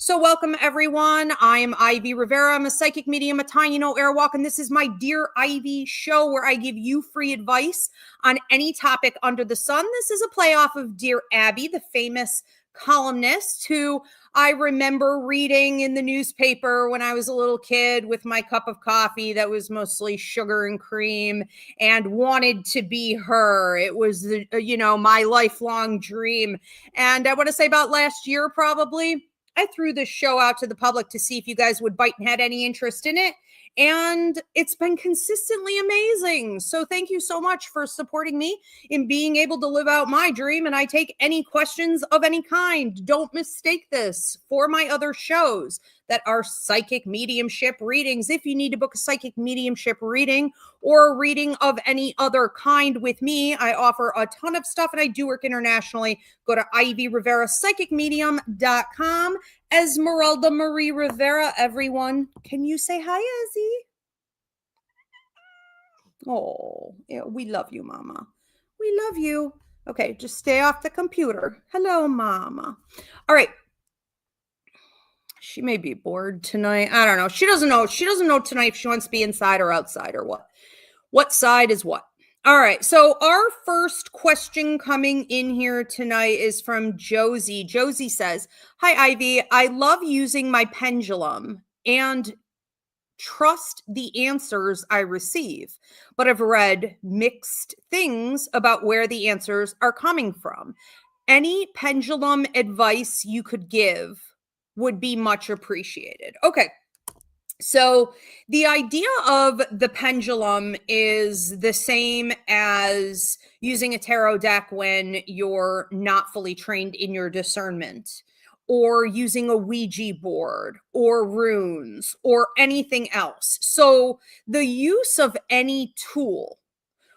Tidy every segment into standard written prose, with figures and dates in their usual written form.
So welcome everyone. I am Ivy Rivera. I'm a psychic medium, a tiny airwalk, and this is my Dear Ivy show where I give you free advice on any topic under the sun. This is a play off of Dear Abby, the famous columnist who I remember reading in the newspaper when I was a little kid with my cup of coffee that was mostly sugar and cream and wanted to be her. It was, my lifelong dream. And I want to say about last year, probably, I threw this show out to the public to see if you guys would bite and had any interest in it. And it's been consistently amazing. So thank you so much for supporting me in being able to live out my dream. And I take any questions of any kind. Don't mistake this for my other shows that are psychic mediumship readings. If you need to book a psychic mediumship reading or a reading of any other kind with me, I offer a ton of stuff and I do work internationally. Go to ivyriverapsychicmedium.com. Esmeralda Marie Rivera, everyone. Can you say hi, Ezzy? Oh, yeah, we love you, Mama. We love you. Okay, just stay off the computer. Hello, Mama. All right. She may be bored tonight. I don't know. She doesn't know. She doesn't know tonight if she wants to be inside or outside or what. What side is what? All right. So our first question coming in here tonight is from Josie. Josie says, "Hi, Ivy. I love using my pendulum and trust the answers I receive, but I've read mixed things about where the answers are coming from. Any pendulum advice you could give would be much appreciated." Okay. So the idea of the pendulum is the same as using a tarot deck when you're not fully trained in your discernment, or using a Ouija board or runes or anything else. So the use of any tool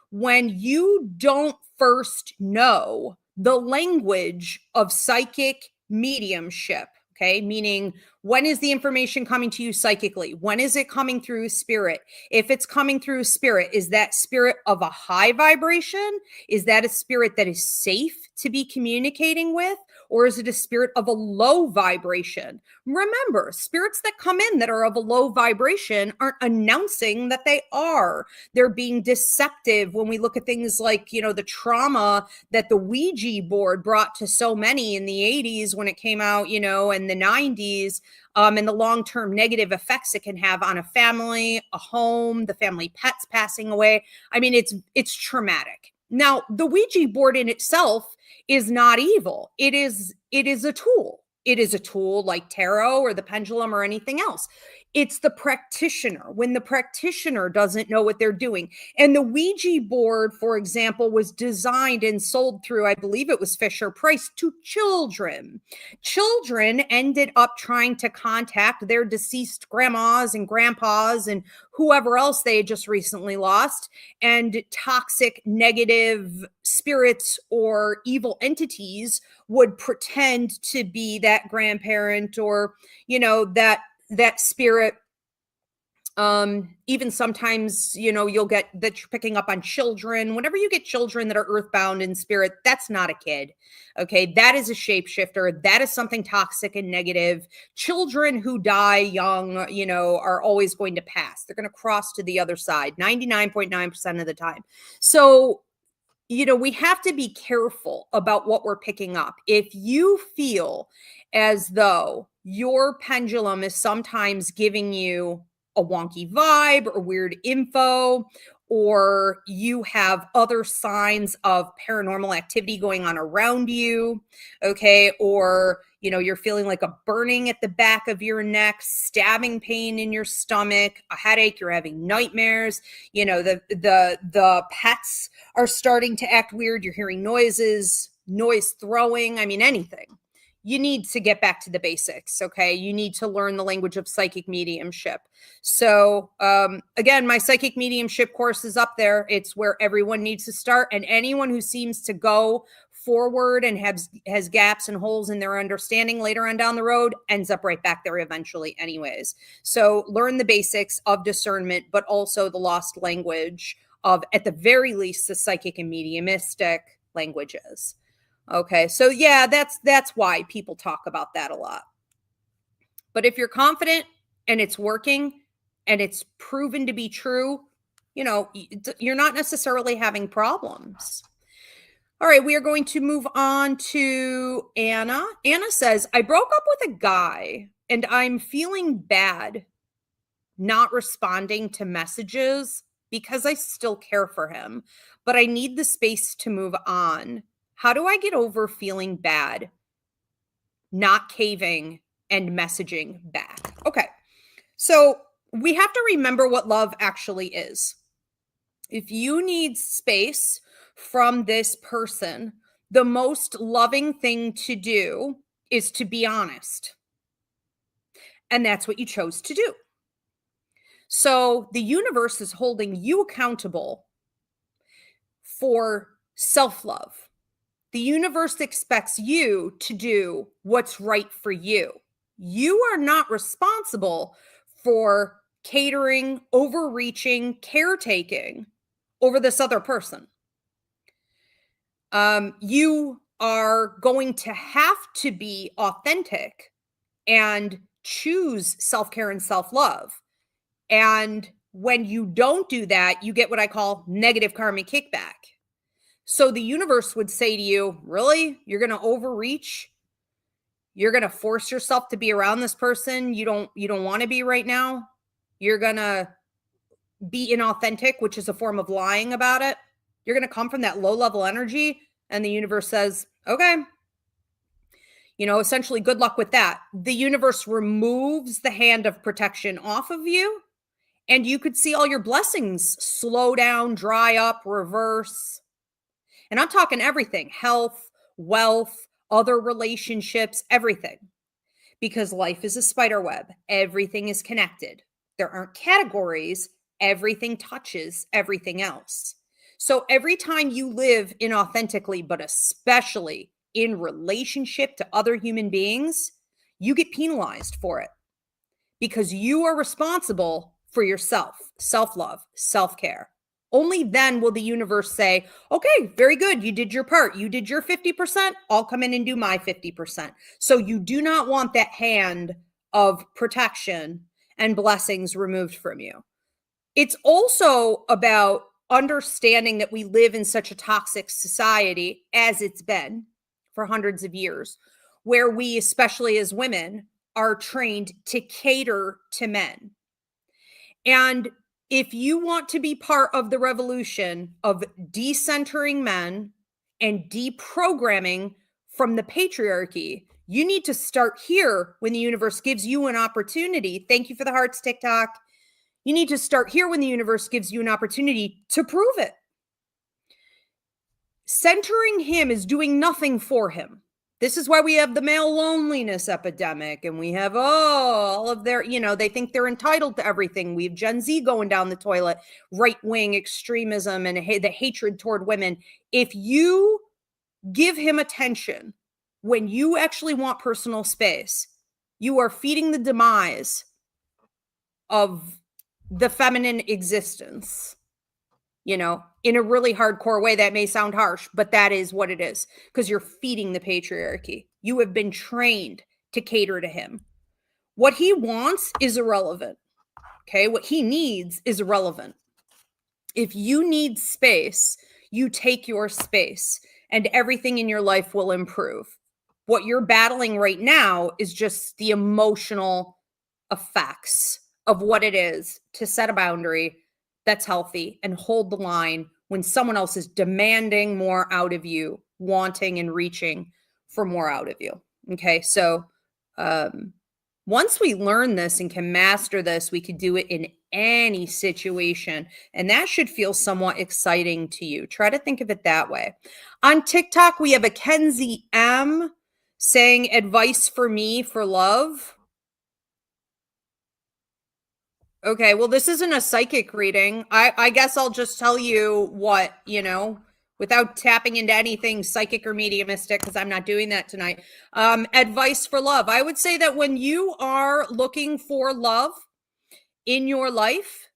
when you don't first know the language of psychic mediumship, okay, meaning when is the information coming to you psychically? When is it coming through spirit? If it's coming through spirit, is that spirit of a high vibration? Is that a spirit that is safe to be communicating with? Or is it a spirit of a low vibration? Remember, spirits that come in that are of a low vibration aren't announcing that they are. They're being deceptive when we look at things like, the trauma that the Ouija board brought to so many in the 80s when it came out, in the 90s, and the long-term negative effects it can have on a family, a home, the family pets passing away. I mean, it's traumatic. Now, the Ouija board in itself is not evil. It is a tool. It is a tool like tarot or the pendulum or anything else. It's the practitioner, when the practitioner doesn't know what they're doing. And the Ouija board, for example, was designed and sold through, I believe it was Fisher-Price, to children. Children ended up trying to contact their deceased grandmas and grandpas and whoever else they had just recently lost, and toxic, negative spirits or evil entities would pretend to be that grandparent or, that spirit. Even sometimes, you'll get that you're picking up on children. Whenever you get children that are earthbound in spirit, that's not a kid. Okay. That is a shapeshifter. That is something toxic and negative. Children who die young, are always going to pass. They're going to cross to the other side 99.9% of the time. So, we have to be careful about what we're picking up. If you feel as though your pendulum is sometimes giving you a wonky vibe or weird info, or you have other signs of paranormal activity going on around you, okay, or you're feeling like a burning at the back of your neck, stabbing pain in your stomach, a headache, you're having nightmares, the pets are starting to act weird, you're hearing noises, noise throwing, anything. You need to get back to the basics, okay? You need to learn the language of psychic mediumship. So, again, my psychic mediumship course is up there. It's where everyone needs to start. And anyone who seems to go forward and has gaps and holes in their understanding later on down the road ends up right back there eventually anyways. So learn the basics of discernment, but also the lost language of, at the very least, the psychic and mediumistic languages. Okay, so yeah, that's why people talk about that a lot. But if you're confident and it's working and it's proven to be true, you're not necessarily having problems. All right, we are going to move on to Anna. Anna says, I broke up with a guy and I'm feeling bad not responding to messages because I still care for him, but I need the space to move on. How do I get over feeling bad, not caving, and messaging back? Okay, so we have to remember what love actually is. If you need space from this person, the most loving thing to do is to be honest. And that's what you chose to do. So the universe is holding you accountable for self-love. The universe expects you to do what's right for you. You are not responsible for catering, overreaching, caretaking over this other person. You are going to have to be authentic and choose self-care and self-love. And when you don't do that, you get what I call negative karmic kickback. So the universe would say to you, really? You're going to overreach? You're going to force yourself to be around this person you don't want to be right now? You're going to be inauthentic, which is a form of lying about it. You're going to come from that low level energy, and the universe says, okay, essentially good luck with that. The universe removes the hand of protection off of you, and you could see all your blessings slow down, dry up, reverse. And I'm talking everything: health, wealth, other relationships, everything. Because life is a spider web. Everything is connected. There aren't categories. Everything touches everything else. So every time you live inauthentically, but especially in relationship to other human beings, you get penalized for it because you are responsible for yourself, self-love, self-care. Only then will the universe say, okay, very good. You did your part. You did your 50%. I'll come in and do my 50%. So you do not want that hand of protection and blessings removed from you. It's also about understanding that we live in such a toxic society, as it's been for hundreds of years, where we, especially as women, are trained to cater to men. And if you want to be part of the revolution of decentering men and deprogramming from the patriarchy, you need to start here when the universe gives you an opportunity. Thank you for the hearts, TikTok. You need to start here when the universe gives you an opportunity to prove it. Centering him is doing nothing for him. This is why we have the male loneliness epidemic, and we have all of their, they think they're entitled to everything. We have Gen Z going down the toilet, right-wing extremism and the hatred toward women. If you give him attention when you actually want personal space, you are feeding the demise of the feminine existence. In a really hardcore way. That may sound harsh, but that is what it is, because you're feeding the patriarchy. You have been trained to cater to him. What he wants is irrelevant. Okay. What he needs is irrelevant. If you need space, you take your space and everything in your life will improve. What you're battling right now is just the emotional effects of what it is to set a boundary that's healthy and hold the line when someone else is demanding more out of you, wanting and reaching for more out of you. Okay. So, once we learn this and can master this, we could do it in any situation. And that should feel somewhat exciting to you. Try to think of it that way. On TikTok, we have a Kenzie M saying, advice for me for love. Okay, well, this isn't a psychic reading. I guess I'll just tell you what, without tapping into anything psychic or mediumistic, because I'm not doing that tonight. Advice for love. I would say that when you are looking for love in your life,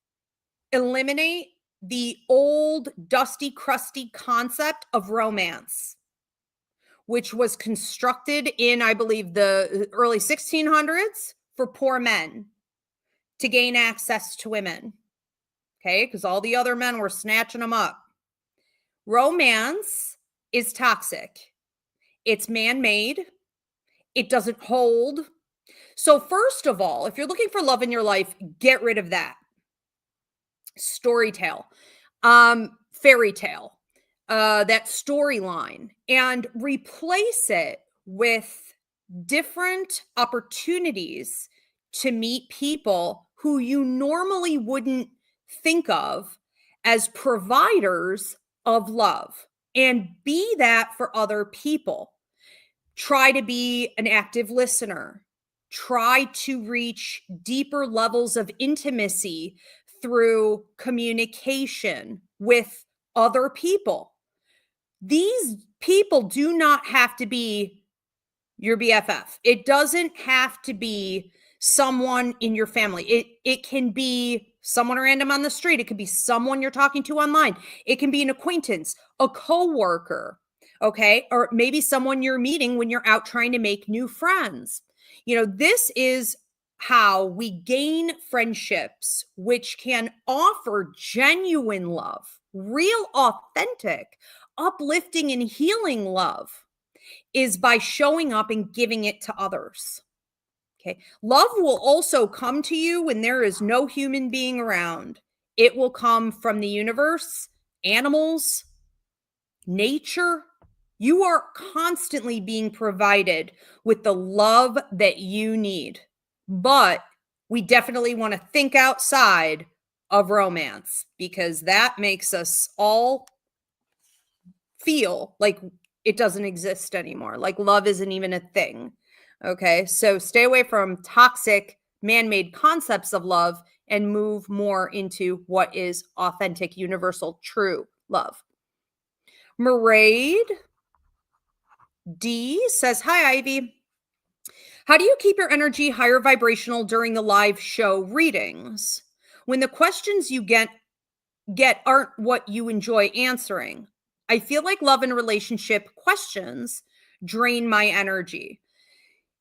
eliminate the old, dusty, crusty concept of romance, which was constructed in, I believe, the early 1600s for poor men to gain access to women. Okay, because all the other men were snatching them up. Romance is toxic. It's man-made. It doesn't hold. So first of all, if you're looking for love in your life, get rid of that. Story tale, fairy tale, that storyline, and replace it with different opportunities to meet people who you normally wouldn't think of as providers of love, and be that for other people. Try to be an active listener. Try to reach deeper levels of intimacy through communication with other people. These people do not have to be your BFF. It doesn't have to be someone in your family. It can be someone random on the street. It could be someone you're talking to online. It can be an acquaintance, a coworker, okay? Or maybe someone you're meeting when you're out trying to make new friends. This is how we gain friendships, which can offer genuine love, real, authentic, uplifting, and healing love, is by showing up and giving it to others. Okay. Love will also come to you when there is no human being around. It will come from the universe, animals, nature. You are constantly being provided with the love that you need. But we definitely want to think outside of romance, because that makes us all feel like it doesn't exist anymore. Like love isn't even a thing. Okay. So stay away from toxic, man-made concepts of love and move more into what is authentic, universal, true love. Maraid D says, "Hi, Ivy. How do you keep your energy higher vibrational during the live show readings when the questions you get aren't what you enjoy answering? I feel like love and relationship questions drain my energy."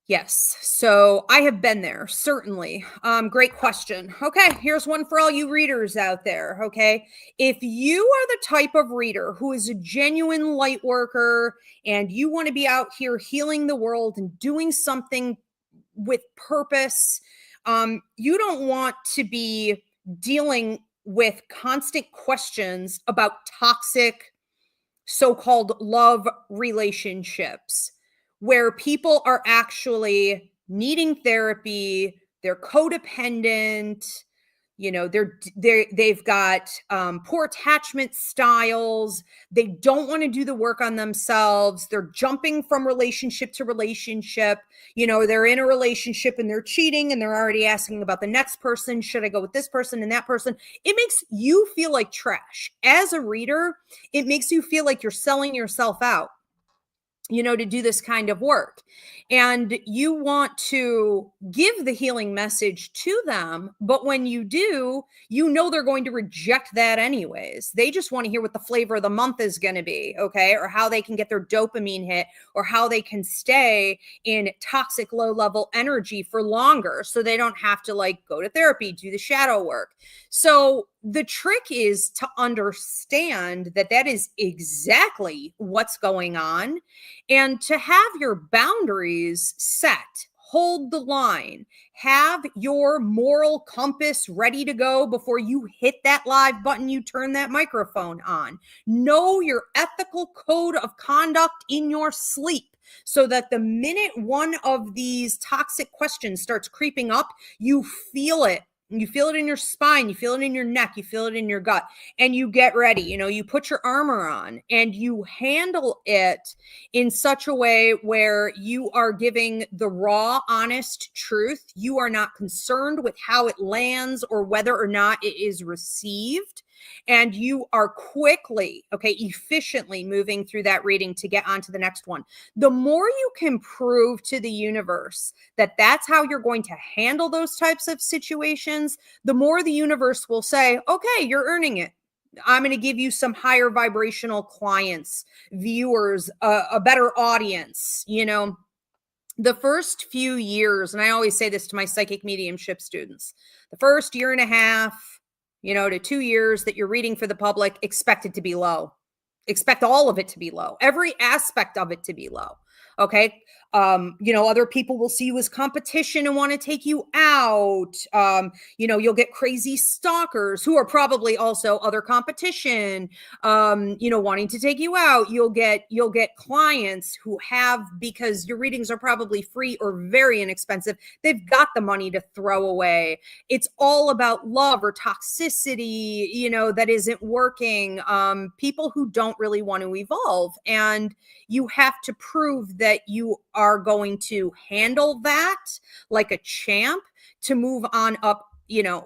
Yes. So I have been there, certainly. Great question. Okay. Here's one for all you readers out there. Okay. If you are the type of reader who is a genuine light worker and you want to be out here healing the world and doing something with purpose, you don't want to be dealing with constant questions about toxic so-called love relationships where people are actually needing therapy, they're codependent, they've got poor attachment styles, they don't want to do the work on themselves, they're jumping from relationship to relationship, they're in a relationship and they're cheating and they're already asking about the next person, should I go with this person and that person? It makes you feel like trash. As a reader, it makes you feel like you're selling yourself out, to do this kind of work. And you want to give the healing message to them. But when you do, they're going to reject that anyways. They just want to hear what the flavor of the month is going to be. Okay. Or how they can get their dopamine hit, or how they can stay in toxic low level energy for longer. So they don't have to go to therapy, do the shadow work. So the trick is to understand that that is exactly what's going on, and to have your boundaries set, hold the line, have your moral compass ready to go before you hit that live button, you turn that microphone on. Know your ethical code of conduct in your sleep, so that the minute one of these toxic questions starts creeping up, you feel it. You feel it in your spine, you feel it in your neck, you feel it in your gut, and you get ready. You put your armor on and you handle it in such a way where you are giving the raw, honest truth. You are not concerned with how it lands or whether or not it is received. And you are quickly, efficiently moving through that reading to get on to the next one. The more you can prove to the universe that that's how you're going to handle those types of situations, the more the universe will say, okay, you're earning it. I'm going to give you some higher vibrational clients, viewers, a better audience, the first few years, and I always say this to my psychic mediumship students, the first year and a half, to 2 years that you're reading for the public, expect it to be low. Expect all of it to be low, every aspect of it to be low. Okay. Other people will see you as competition and want to take you out. You'll get crazy stalkers who are probably also other competition, wanting to take you out. You'll get clients who have, because your readings are probably free or very inexpensive, they've got the money to throw away. It's all about love or toxicity, that isn't working. People who don't really want to evolve, and you have to prove that you are going to handle that like a champ to move on up,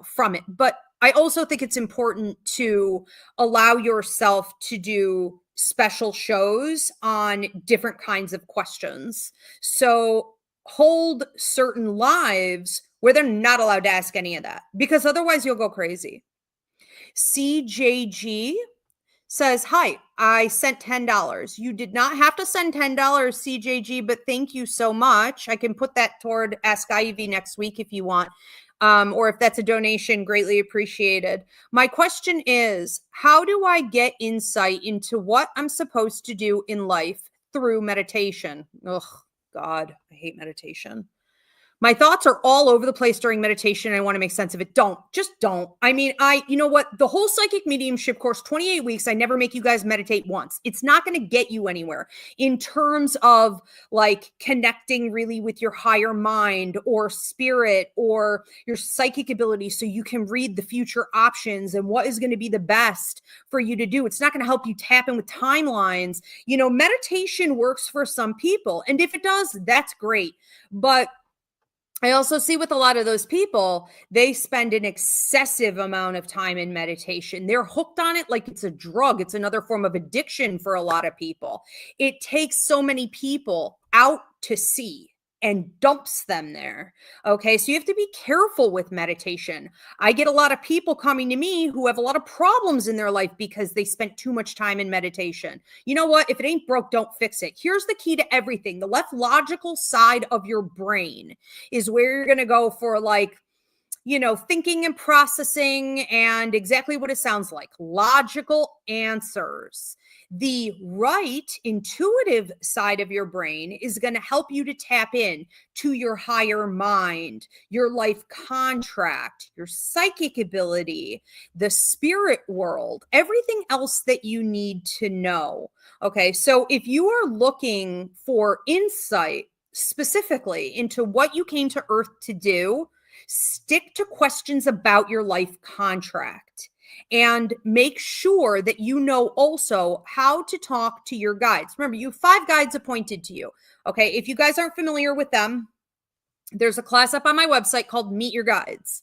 from it. But I also think it's important to allow yourself to do special shows on different kinds of questions. So hold certain lives where they're not allowed to ask any of that, because otherwise you'll go crazy. CJG says, hi, I sent $10. You did not have to send $10, CJG, but thank you so much. I can put that toward Ask Ivy next week if you want. Or if that's a donation, greatly appreciated. My question is, how do I get insight into what I'm supposed to do in life through meditation? Oh, God, I hate meditation. My thoughts are all over the place during meditation. I want to make sense of it. Just don't. I mean, you know what? The whole psychic mediumship course, 28 weeks, I never make you guys meditate once. It's not going to get you anywhere in terms of like connecting really with your higher mind or spirit or your psychic ability, so you can read the future options and what is going to be the best for you to do. It's not going to help you tap in with timelines. Meditation works for some people. And if it does, that's great. But I also see with a lot of those people, they spend an excessive amount of time in meditation. They're hooked on it like it's a drug. It's another form of addiction for a lot of people. It takes so many people out to sea and dumps them there. Okay. So you have to be careful with meditation. I get a lot of people coming to me who have a lot of problems in their life because they spent too much time in meditation. You know what? If it ain't broke, don't fix it. Here's the key to everything. The left logical side of your brain is where you're going to go for thinking and processing and exactly what it sounds like, logical answers. The right intuitive side of your brain is going to help you to tap in to your higher mind, your life contract, your psychic ability, the spirit world, everything else that you need to know. Okay, so if you are looking for insight specifically into what you came to Earth to do, stick to questions about your life contract and make sure that you know also how to talk to your guides. Remember, you have 5 guides appointed to you. Okay. If you guys aren't familiar with them, there's a class up on my website called Meet Your Guides.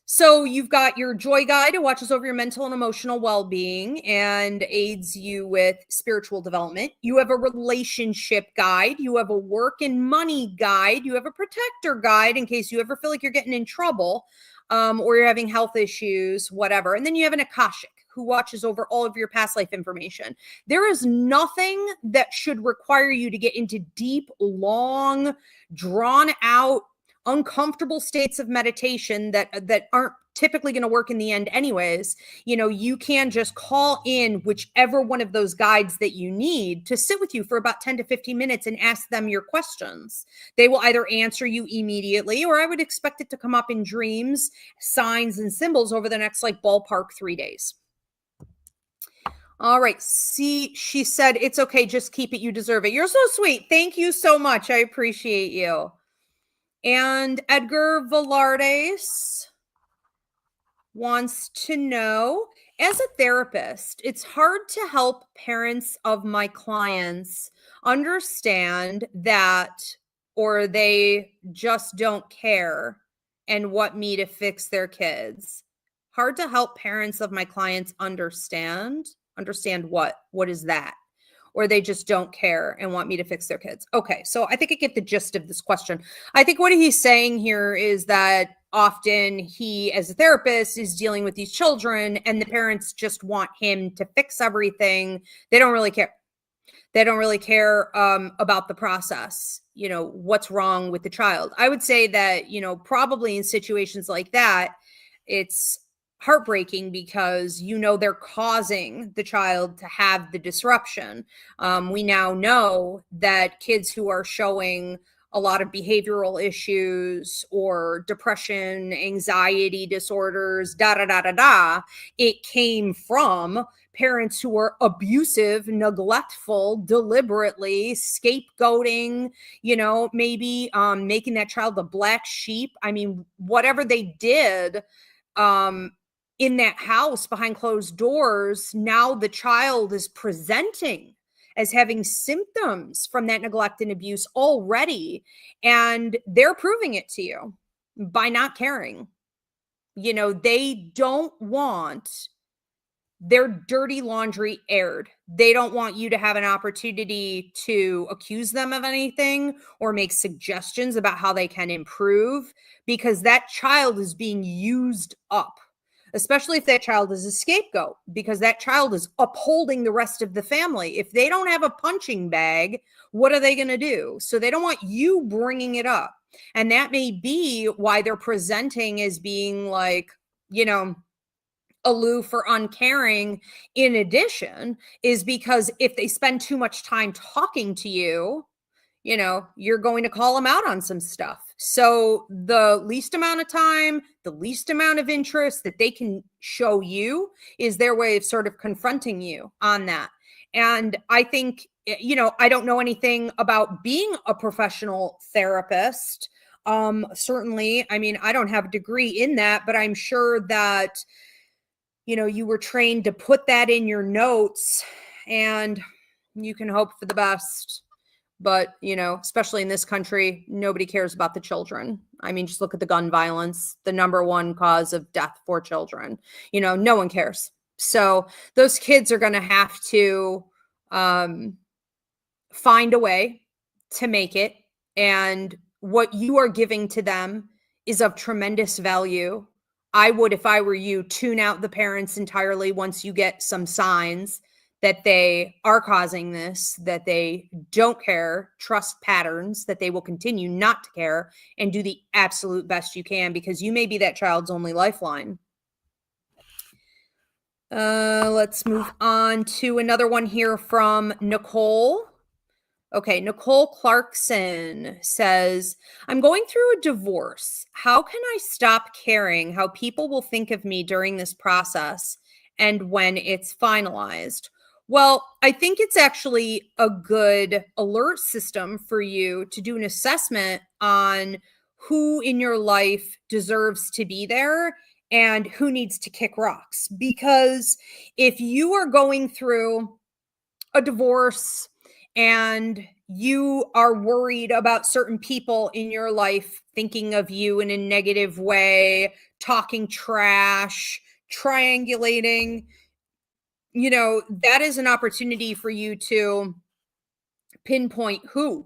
So you've got your joy guide who watches over your mental and emotional well-being and aids you with spiritual development. You have a relationship guide. You have a work and money guide. You have a protector guide in case you ever feel like you're getting in trouble or you're having health issues, whatever. And then you have an Akashic who watches over all of your past life information. There is nothing that should require you to get into deep, long, drawn out, uncomfortable states of meditation that aren't typically going to work in the end anyways. You can just call in whichever one of those guides that you need to sit with you for about 10 to 15 minutes and ask them your questions. They will either answer you immediately, or I would expect it to come up in dreams, signs, and symbols over the next ballpark 3 days. All right. See, she said, it's okay. Just keep it. You deserve it. You're so sweet. Thank you so much. I appreciate you. And Edgar Velardes wants to know, as a therapist, it's hard to help parents of my clients understand that, or they just don't care and want me to fix their kids. Hard to help parents of my clients understand what? What is that? Or they just don't care and want me to fix their kids. Okay, so I think I get the gist of this question. I think what he's saying here is that often he, as a therapist, is dealing with these children and the parents just want him to fix everything. They don't really care. They don't really care about the process, what's wrong with the child. I would say that, probably in situations like that, it's heartbreaking because, they're causing the child to have the disruption. We now know that kids who are showing a lot of behavioral issues or depression, anxiety disorders, it came from parents who were abusive, neglectful, deliberately scapegoating, maybe making that child the black sheep. I mean, whatever they did in that house behind closed doors, now the child is presenting as having symptoms from that neglect and abuse already. And they're proving it to you by not caring. They don't want their dirty laundry aired. They don't want you to have an opportunity to accuse them of anything or make suggestions about how they can improve, because that child is being used up, especially if that child is a scapegoat, because that child is upholding the rest of the family. If they don't have a punching bag, what are they going to do? So they don't want you bringing it up. And that may be why they're presenting as being like, aloof or uncaring. In addition, is because if they spend too much time talking to you, you're going to call them out on some stuff. So the least amount of time, the least amount of interest that they can show you is their way of sort of confronting you on that. And I think, I don't know anything about being a professional therapist. Certainly, I mean, I don't have a degree in that, but I'm sure that, you were trained to put that in your notes, and you can hope for the best. But, especially in this country, nobody cares about the children. I mean, just look at the gun violence, the number one cause of death for children. No one cares. So those kids are going to have to find a way to make it. And what you are giving to them is of tremendous value. I would, if I were you, tune out the parents entirely once you get some signs that they are causing this, that they don't care, trust patterns, that they will continue not to care, and do the absolute best you can, because you may be that child's only lifeline. Let's move on to another one here from Nicole. Okay, Nicole Clarkson says, I'm going through a divorce. How can I stop caring how people will think of me during this process and when it's finalized? Well, I think it's actually a good alert system for you to do an assessment on who in your life deserves to be there and who needs to kick rocks. Because if you are going through a divorce and you are worried about certain people in your life thinking of you in a negative way, talking trash, triangulating, that is an opportunity for you to pinpoint who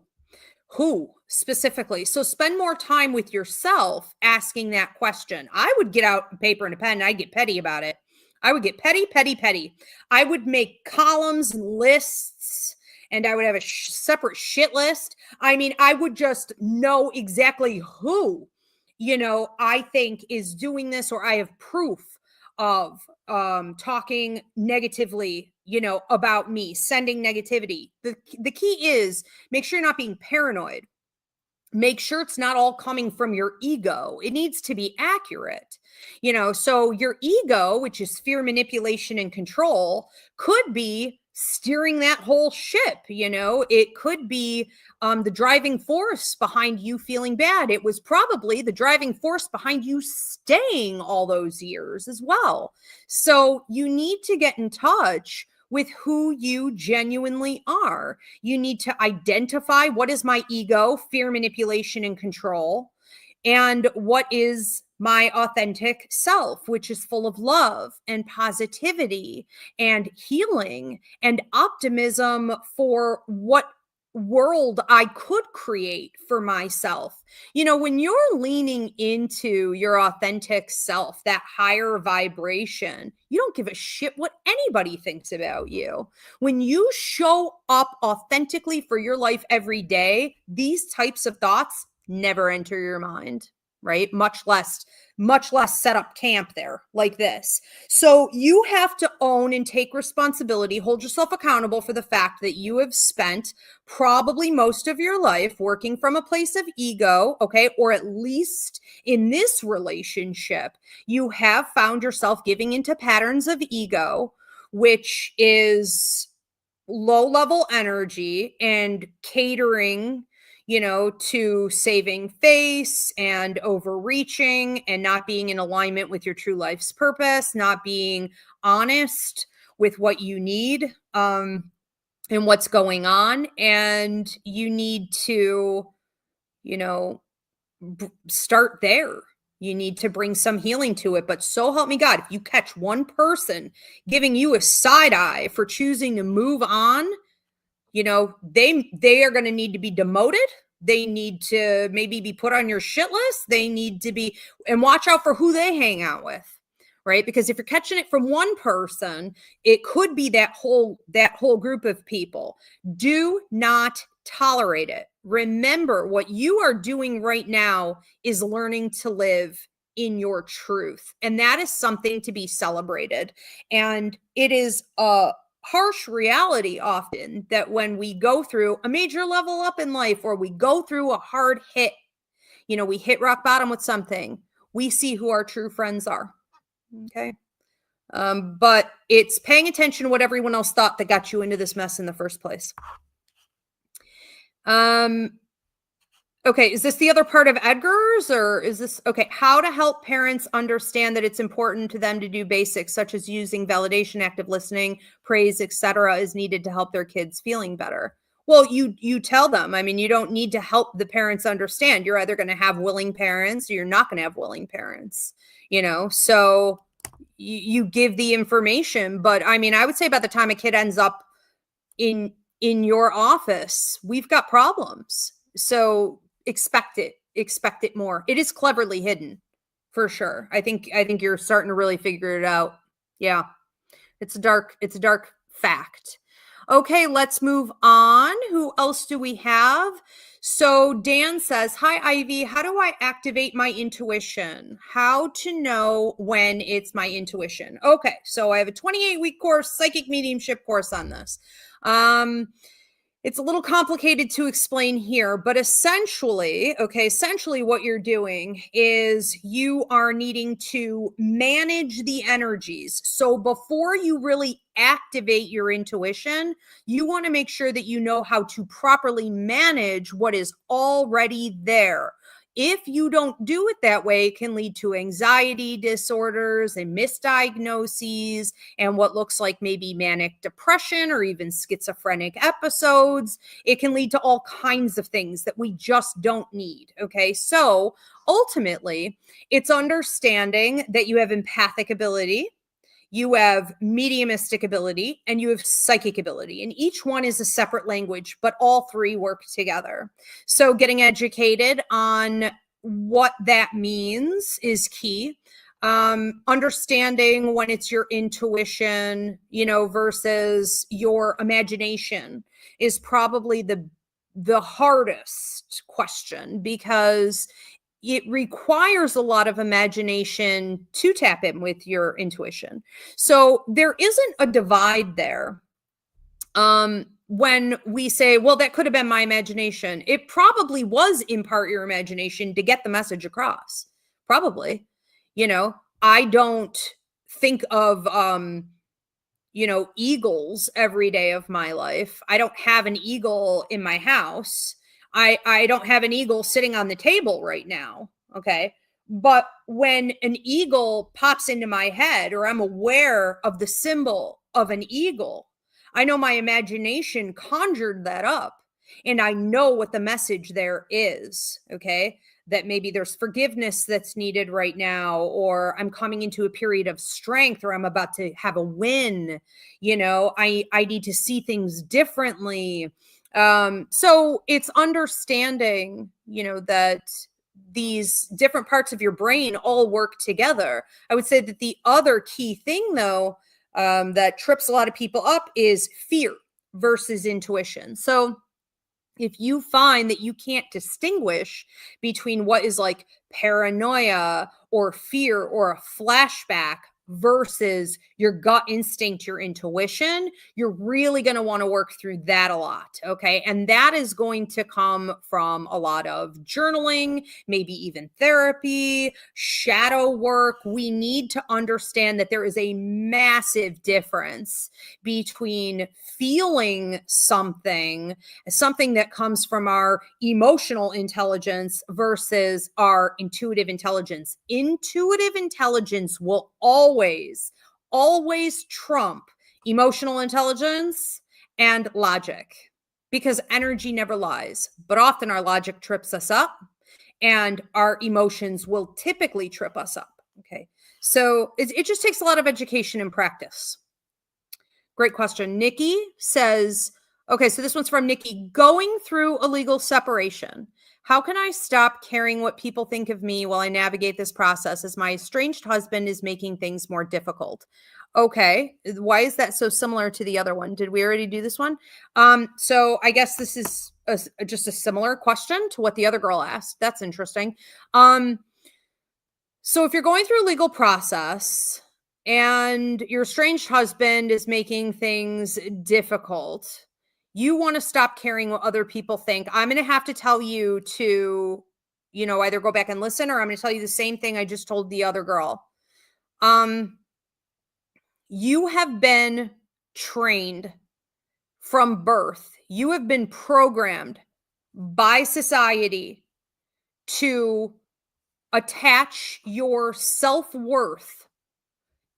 specifically. So spend more time with yourself asking that question. I would get out a paper and a pen and I'd get petty about it. I would get petty. I would make columns and lists, and I would have a separate shit list. I mean, I would just know exactly who, I think is doing this, or I have proof of talking negatively, about me, sending negativity. The key is make sure you're not being paranoid. Make sure it's not all coming from your ego. It needs to be accurate. So your ego, which is fear, manipulation, and control, could be steering that whole ship. It could be the driving force behind you feeling bad. It was probably the driving force behind you staying all those years as well. So you need to get in touch with who you genuinely are. You need to identify what is my ego, fear, manipulation, and control, and what is my authentic self, which is full of love and positivity and healing and optimism for what world I could create for myself. When you're leaning into your authentic self, that higher vibration, you don't give a shit what anybody thinks about you. When you show up authentically for your life every day, these types of thoughts never enter your mind, right? Much less set up camp there like this. So you have to own and take responsibility, hold yourself accountable for the fact that you have spent probably most of your life working from a place of ego, okay? Or at least in this relationship, you have found yourself giving into patterns of ego, which is low level energy and catering to saving face and overreaching and not being in alignment with your true life's purpose, not being honest with what you need and what's going on. And you need to, start there. You need to bring some healing to it. But so help me God, if you catch one person giving you a side eye for choosing to move on, they are going to need to be demoted. They need to maybe be put on your shit list. They need to be, and watch out for who they hang out with, right? Because if you're catching it from one person, it could be that whole group of people. Do not tolerate it. Remember, what you are doing right now is learning to live in your truth. And that is something to be celebrated. And it is a harsh reality often that when we go through a major level up in life, or we go through a hard hit, we hit rock bottom with something, we see who our true friends are. Okay. But it's paying attention to what everyone else thought that got you into this mess in the first place. Okay, is this the other part of Edgar's, or is this okay? How to help parents understand that it's important to them to do basics such as using validation, active listening, praise, etc. is needed to help their kids feeling better. Well, you tell them. I mean, you don't need to help the parents understand. You're either going to have willing parents or you're not going to have willing parents. So you give the information. But I mean, I would say by the time a kid ends up in your office, we've got problems. So expect it more. It is cleverly hidden for sure. I think you're starting to really figure it out. Yeah. It's a dark fact. Okay, let's move on. Who else do we have? So Dan says, hi, Ivy, how do I activate my intuition? How to know when it's my intuition? Okay, so I have a 28-week course, psychic mediumship course on this. It's a little complicated to explain here, but essentially what you're doing is you are needing to manage the energies. So before you really activate your intuition, you want to make sure that you know how to properly manage what is already there. If you don't do it that way, it can lead to anxiety disorders and misdiagnoses and what looks like maybe manic depression or even schizophrenic episodes. It can lead to all kinds of things that we just don't need. Okay. So ultimately, it's understanding that you have empathic ability, you have mediumistic ability, and you have psychic ability. And each one is a separate language, but all three work together. So getting educated on what that means is key. Understanding when it's your intuition, versus your imagination is probably the hardest question, because it requires a lot of imagination to tap in with your intuition. So there isn't a divide there. When we say, well, that could have been my imagination, it probably was in part your imagination to get the message across. Probably, I don't think of, eagles every day of my life. I don't have an eagle in my house. I don't have an eagle sitting on the table right now. Okay. But when an eagle pops into my head, or I'm aware of the symbol of an eagle, I know my imagination conjured that up, and I know what the message there is. Okay. That maybe there's forgiveness that's needed right now, or I'm coming into a period of strength, or I'm about to have a win. I need to see things differently. So it's understanding, that these different parts of your brain all work together. I would say that the other key thing, though, that trips a lot of people up is fear versus intuition. So if you find that you can't distinguish between what is like paranoia or fear or a flashback versus your gut instinct, your intuition, you're really going to want to work through that a lot. Okay. And that is going to come from a lot of journaling, maybe even therapy, shadow work. We need to understand that there is a massive difference between feeling something that comes from our emotional intelligence versus our intuitive intelligence. Intuitive intelligence will always trump emotional intelligence and logic, because energy never lies, but often our logic trips us up and our emotions will typically trip us up. Okay. So it just takes a lot of education and practice. Great question. Nikki says, okay, so this one's from Nikki. Going through a legal separation, how can I stop caring what people think of me while I navigate this process, as my estranged husband is making things more difficult? Okay, why is that so similar to the other one? Did we already do this one? So I guess this is just a similar question to what the other girl asked. That's interesting. So if you're going through a legal process and your estranged husband is making things difficult, you want to stop caring what other people think. I'm going to have to tell you to, either go back and listen, or I'm going to tell you the same thing I just told the other girl. You have been trained from birth. You have been programmed by society to attach your self-worth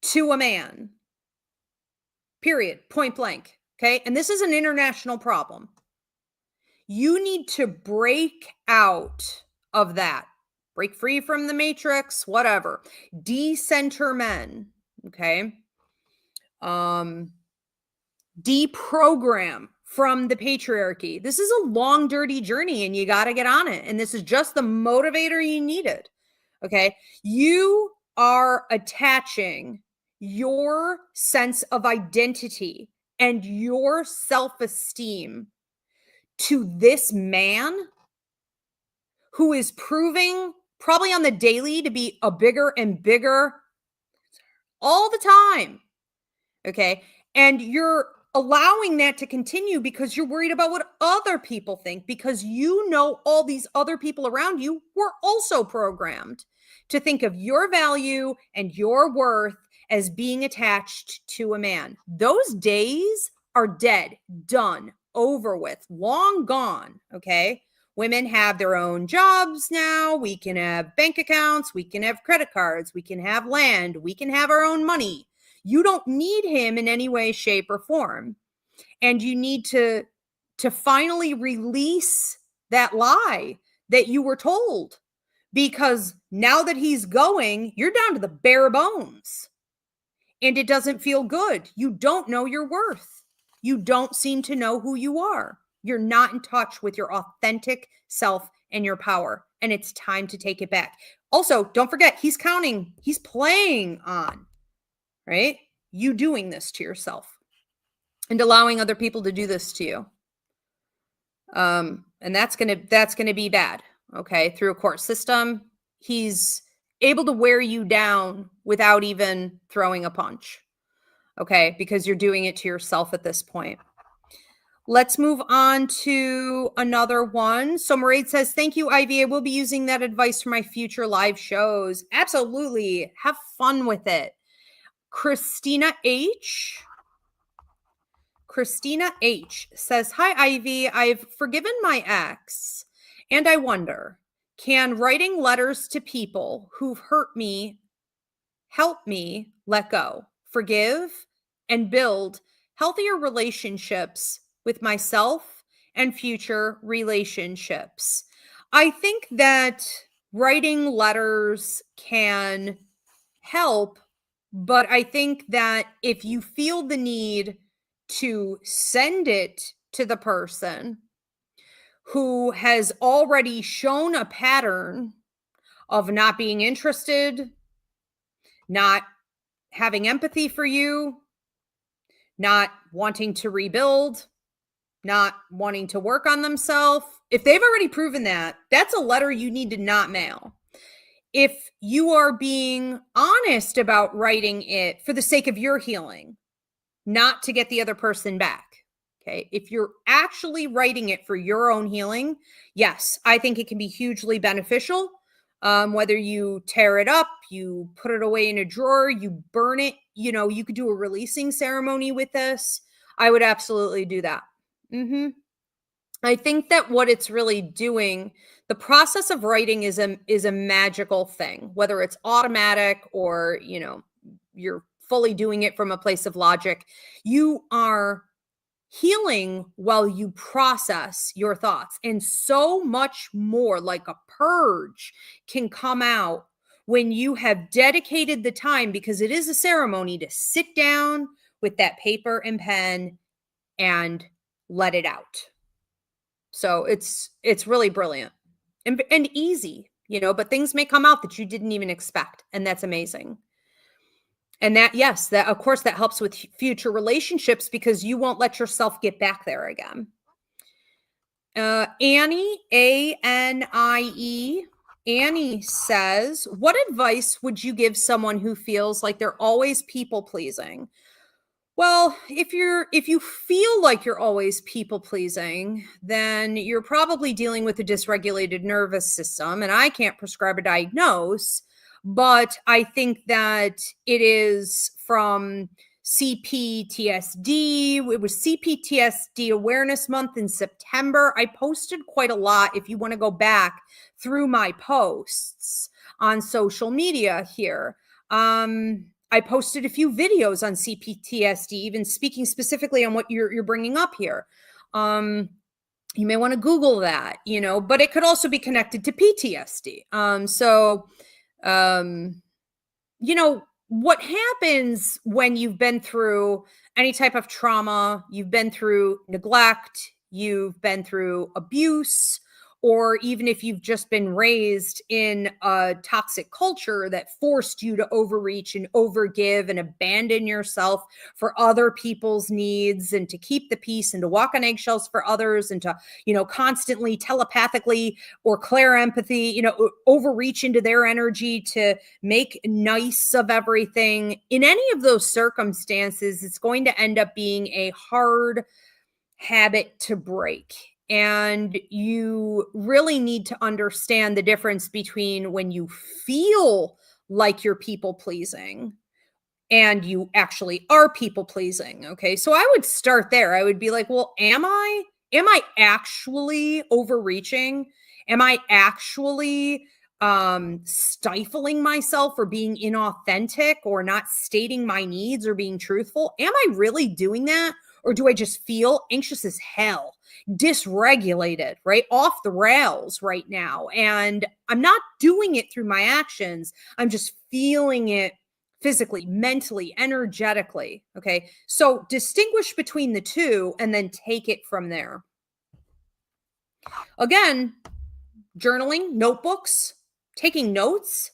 to a man, period, point blank. Okay. And this is an international problem. You need to break out of that, break free from the matrix, whatever, decenter men. Okay. Deprogram from the patriarchy. This is a long, dirty journey and you got to get on it. And this is just the motivator you needed. Okay. You are attaching your sense of identity and your self-esteem to this man who is proving probably on the daily to be a bigger and bigger all the time. Okay. And you're allowing that to continue because you're worried about what other people think, because all these other people around you were also programmed to think of your value and your worth as being attached to a man. Those days are dead, done, over with, long gone. Okay. Women have their own jobs now. We can have bank accounts. We can have credit cards. We can have land. We can have our own money. You don't need him in any way, shape, or form. And you need to finally release that lie that you were told, because now that he's going, you're down to the bare bones and it doesn't feel good. You don't know your worth. You don't seem to know who you are. You're not in touch with your authentic self and your power. And it's time to take it back. Also, don't forget, he's playing on, right? You doing this to yourself and allowing other people to do this to you. And that's going to be bad. Okay. Through a court system, he's able to wear you down without even throwing a punch. Okay. Because you're doing it to yourself at this point. Let's move on to another one. So Mairead says, thank you, Ivy. I will be using that advice for my future live shows. Absolutely. Have fun with it. Christina H says, hi, Ivy. I've forgiven my ex, and I wonder, can writing letters to people who've hurt me help me let go, forgive, and build healthier relationships with myself and future relationships? I think that writing letters can help, but I think that if you feel the need to send it to the person who has already shown a pattern of not being interested, not having empathy for you, not wanting to rebuild, not wanting to work on themselves. If they've already proven that, that's a letter you need to not mail. If you are being honest about writing it for the sake of your healing, not to get the other person back. Okay. If you're actually writing it for your own healing, yes, I think it can be hugely beneficial. Whether you tear it up, you put it away in a drawer, you burn it, you could do a releasing ceremony with this. I would absolutely do that. I think that what it's really doing, the process of writing is a magical thing, whether it's automatic or, you're fully doing it from a place of logic. You are healing while you process your thoughts, and so much more, like a purge, can come out when you have dedicated the time, because it is a ceremony, to sit down with that paper and pen and let it out. So it's really brilliant and easy, but things may come out that you didn't even expect, and that's amazing. And that, yes, that of course that helps with future relationships, because you won't let yourself get back there again. Annie, A-N-I-E, Annie says, what advice would you give someone who feels like they're always people pleasing? Well, if you feel like you're always people pleasing, then you're probably dealing with a dysregulated nervous system, and I can't prescribe a diagnose, but I think that it is from CPTSD. It was CPTSD Awareness Month in September. I posted quite a lot if you want to go back through my posts on social media here. I posted a few videos on CPTSD, even speaking specifically on what you're bringing up here. You may want to Google that, but it could also be connected to PTSD. What happens when you've been through any type of trauma, you've been through neglect, you've been through abuse, or even if you've just been raised in a toxic culture that forced you to overreach and overgive and abandon yourself for other people's needs, and to keep the peace, and to walk on eggshells for others, and to, constantly telepathically or clear empathy, overreach into their energy to make nice of everything. In any of those circumstances, it's going to end up being a hard habit to break. And you really need to understand the difference between when you feel like you're people pleasing and you actually are people pleasing. Okay. So I would start there. I would be like, well, am I actually overreaching? Am I actually stifling myself, or being inauthentic, or not stating my needs, or being truthful? Am I really doing that? Or do I just feel anxious as hell, dysregulated, right? Off the rails right now. And I'm not doing it through my actions. I'm just feeling it physically, mentally, energetically. Okay. So distinguish between the two and then take it from there. Again, journaling, notebooks, taking notes,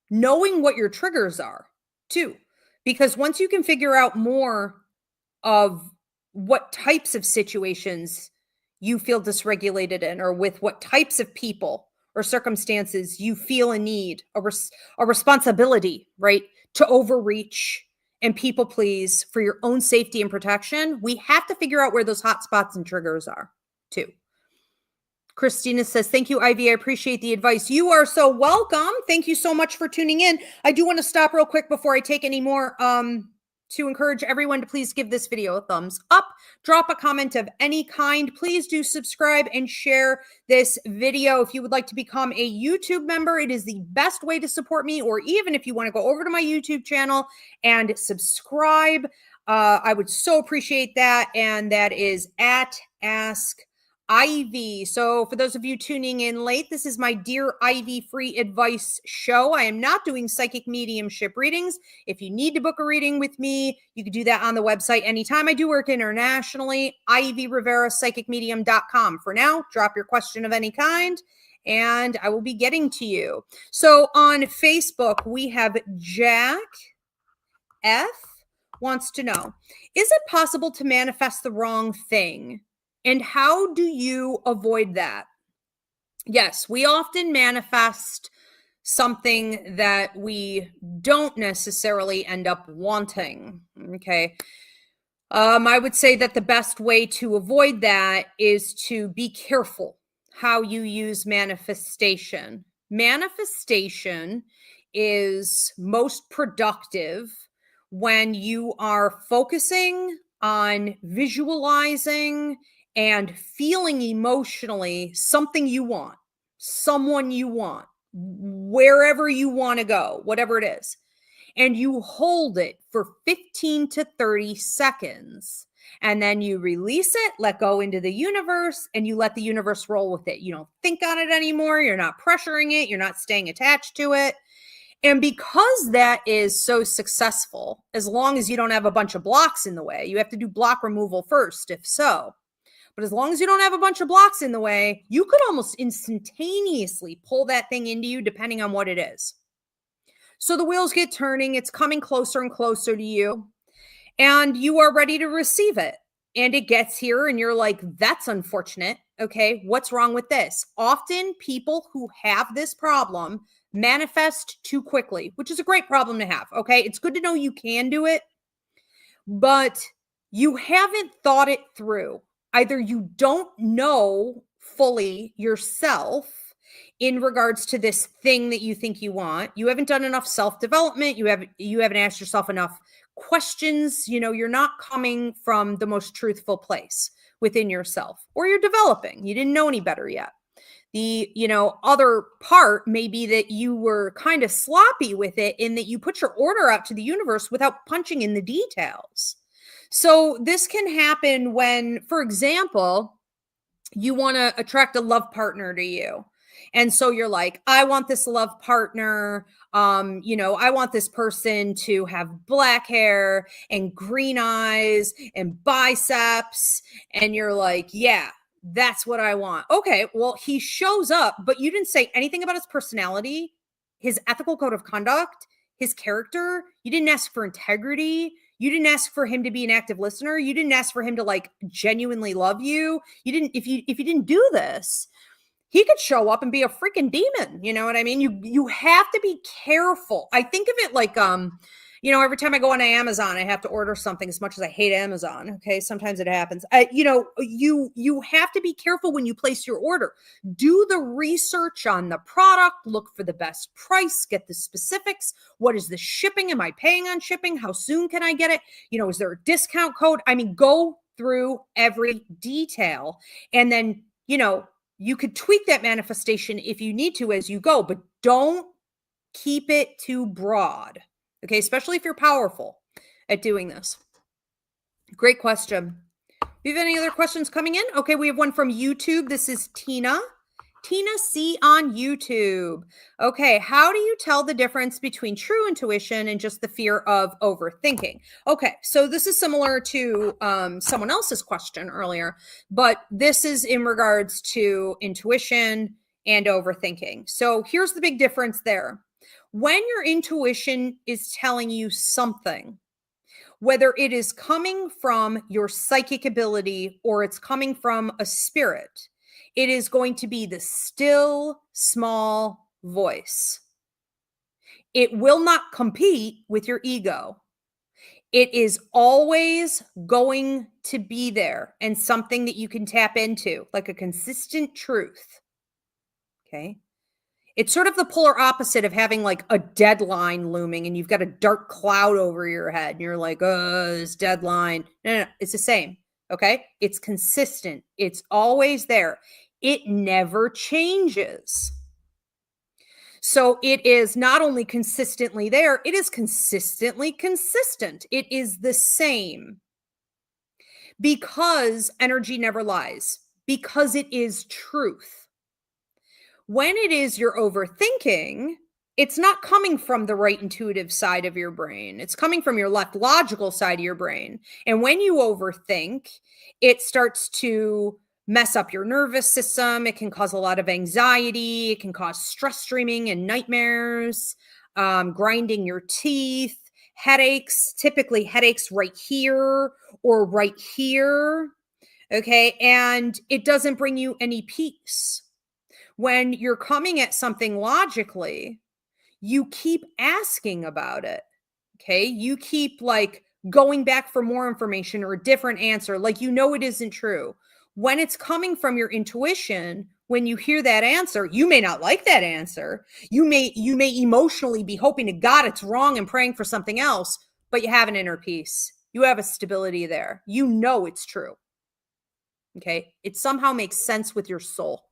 knowing what your triggers are too. Because once you can figure out more of what types of situations you feel dysregulated in, or with what types of people or circumstances you feel a need, a responsibility, right, to overreach and people please for your own safety and protection, we have to figure out where those hot spots and triggers are too. Christina says, thank you, Ivy. I appreciate the advice. You are so welcome. Thank you so much for tuning in. I do want to stop real quick before I take any more, to encourage everyone to please give this video a thumbs up, drop a comment of any kind. Please do subscribe and share this video. If you would like to become a YouTube member, it is the best way to support me, or even if you want to go over to my YouTube channel and subscribe, I would so appreciate that. And that is at Ask Ivy. So for those of you tuning in late, this is my Dear Ivy free advice show. I am not doing psychic mediumship readings. If you need to book a reading with me, you can do that on the website anytime. I do work internationally, Ivy Rivera, psychicmedium.com. For now, drop your question of any kind and I will be getting to you. So on Facebook, we have Jack F wants to know, is it possible to manifest the wrong thing? And how do you avoid that? Yes, we often manifest something that we don't necessarily end up wanting. Okay. I would say that the best way to avoid that is to be careful how you use manifestation. Manifestation is most productive when you are focusing on visualizing and feeling emotionally something you want, someone you want, wherever you want to go, whatever it is. And you hold it for 15 to 30 seconds. And then you release it, let go into the universe, and you let the universe roll with it. You don't think on it anymore. You're not pressuring it. You're not staying attached to it. And because that is so successful, as long as you don't have a bunch of blocks in the way, you have to do block removal first, if so. But as long as you don't have a bunch of blocks in the way, you could almost instantaneously pull that thing into you, depending on what it is. So the wheels get turning, it's coming closer and closer to you, and you are ready to receive it. And it gets here, and you're like, that's unfortunate. Okay, what's wrong with this? Often people who have this problem manifest too quickly, which is a great problem to have. Okay, it's good to know you can do it, but you haven't thought it through. Either you don't know fully yourself in regards to this thing that you think you want. You haven't done enough self-development. You haven't asked yourself enough questions. You're not coming from the most truthful place within yourself, or you're developing. You didn't know any better yet. The, other part may be that you were kind of sloppy with it in that you put your order out to the universe without punching in the details. So this can happen when, for example, you want to attract a love partner to you. And so you're like, I want this love partner. I want this person to have black hair and green eyes and biceps. And you're like, yeah, that's what I want. Okay, well, he shows up, but you didn't say anything about his personality, his ethical code of conduct, his character. You didn't ask for integrity. You didn't ask for him to be an active listener. You didn't ask for him to genuinely love you. You didn't, if you didn't do this, he could show up and be a freaking demon. You know what I mean? You have to be careful. I think of it like, every time I go on Amazon, I have to order something, as much as I hate Amazon. Okay. Sometimes it happens. You have to be careful when you place your order. Do the research on the product, look for the best price, get the specifics. What is the shipping? Am I paying on shipping? How soon can I get it? Is there a discount code? I mean, go through every detail, and then, you could tweak that manifestation if you need to as you go, but don't keep it too broad. Okay, especially if you're powerful at doing this. Great question. Do you have any other questions coming in? Okay, we have one from YouTube. This is Tina. Tina C on YouTube. Okay, how do you tell the difference between true intuition and just the fear of overthinking? Okay, so this is similar to someone else's question earlier, but this is in regards to intuition and overthinking. So here's the big difference there. When your intuition is telling you something, whether it is coming from your psychic ability or it's coming from a spirit, it is going to be the still, small voice. It will not compete with your ego. It is always going to be there and something that you can tap into, like a consistent truth. Okay. It's sort of the polar opposite of having like a deadline looming and you've got a dark cloud over your head and you're like, oh, this deadline. No, it's the same. Okay. It's consistent. It's always there. It never changes. So it is not only consistently there, it is consistently consistent. It is the same because energy never lies. because it is truth. When it is you're overthinking, it's not coming from the right intuitive side of your brain. It's coming from your left logical side of your brain. And when you overthink, it starts to mess up your nervous system. It can cause a lot of anxiety. It can cause stress dreaming and nightmares, grinding your teeth, headaches, typically headaches right here or right here. Okay. And it doesn't bring you any peace. When you're coming at something logically, you keep asking about it. Okay. You keep like going back for more information or a different answer. Like, it isn't true. When it's coming from your intuition, when you hear that answer, you may not like that answer. You may emotionally be hoping to God it's wrong and praying for something else, but you have an inner peace. You have a stability there. It's true. Okay. It somehow makes sense with your soul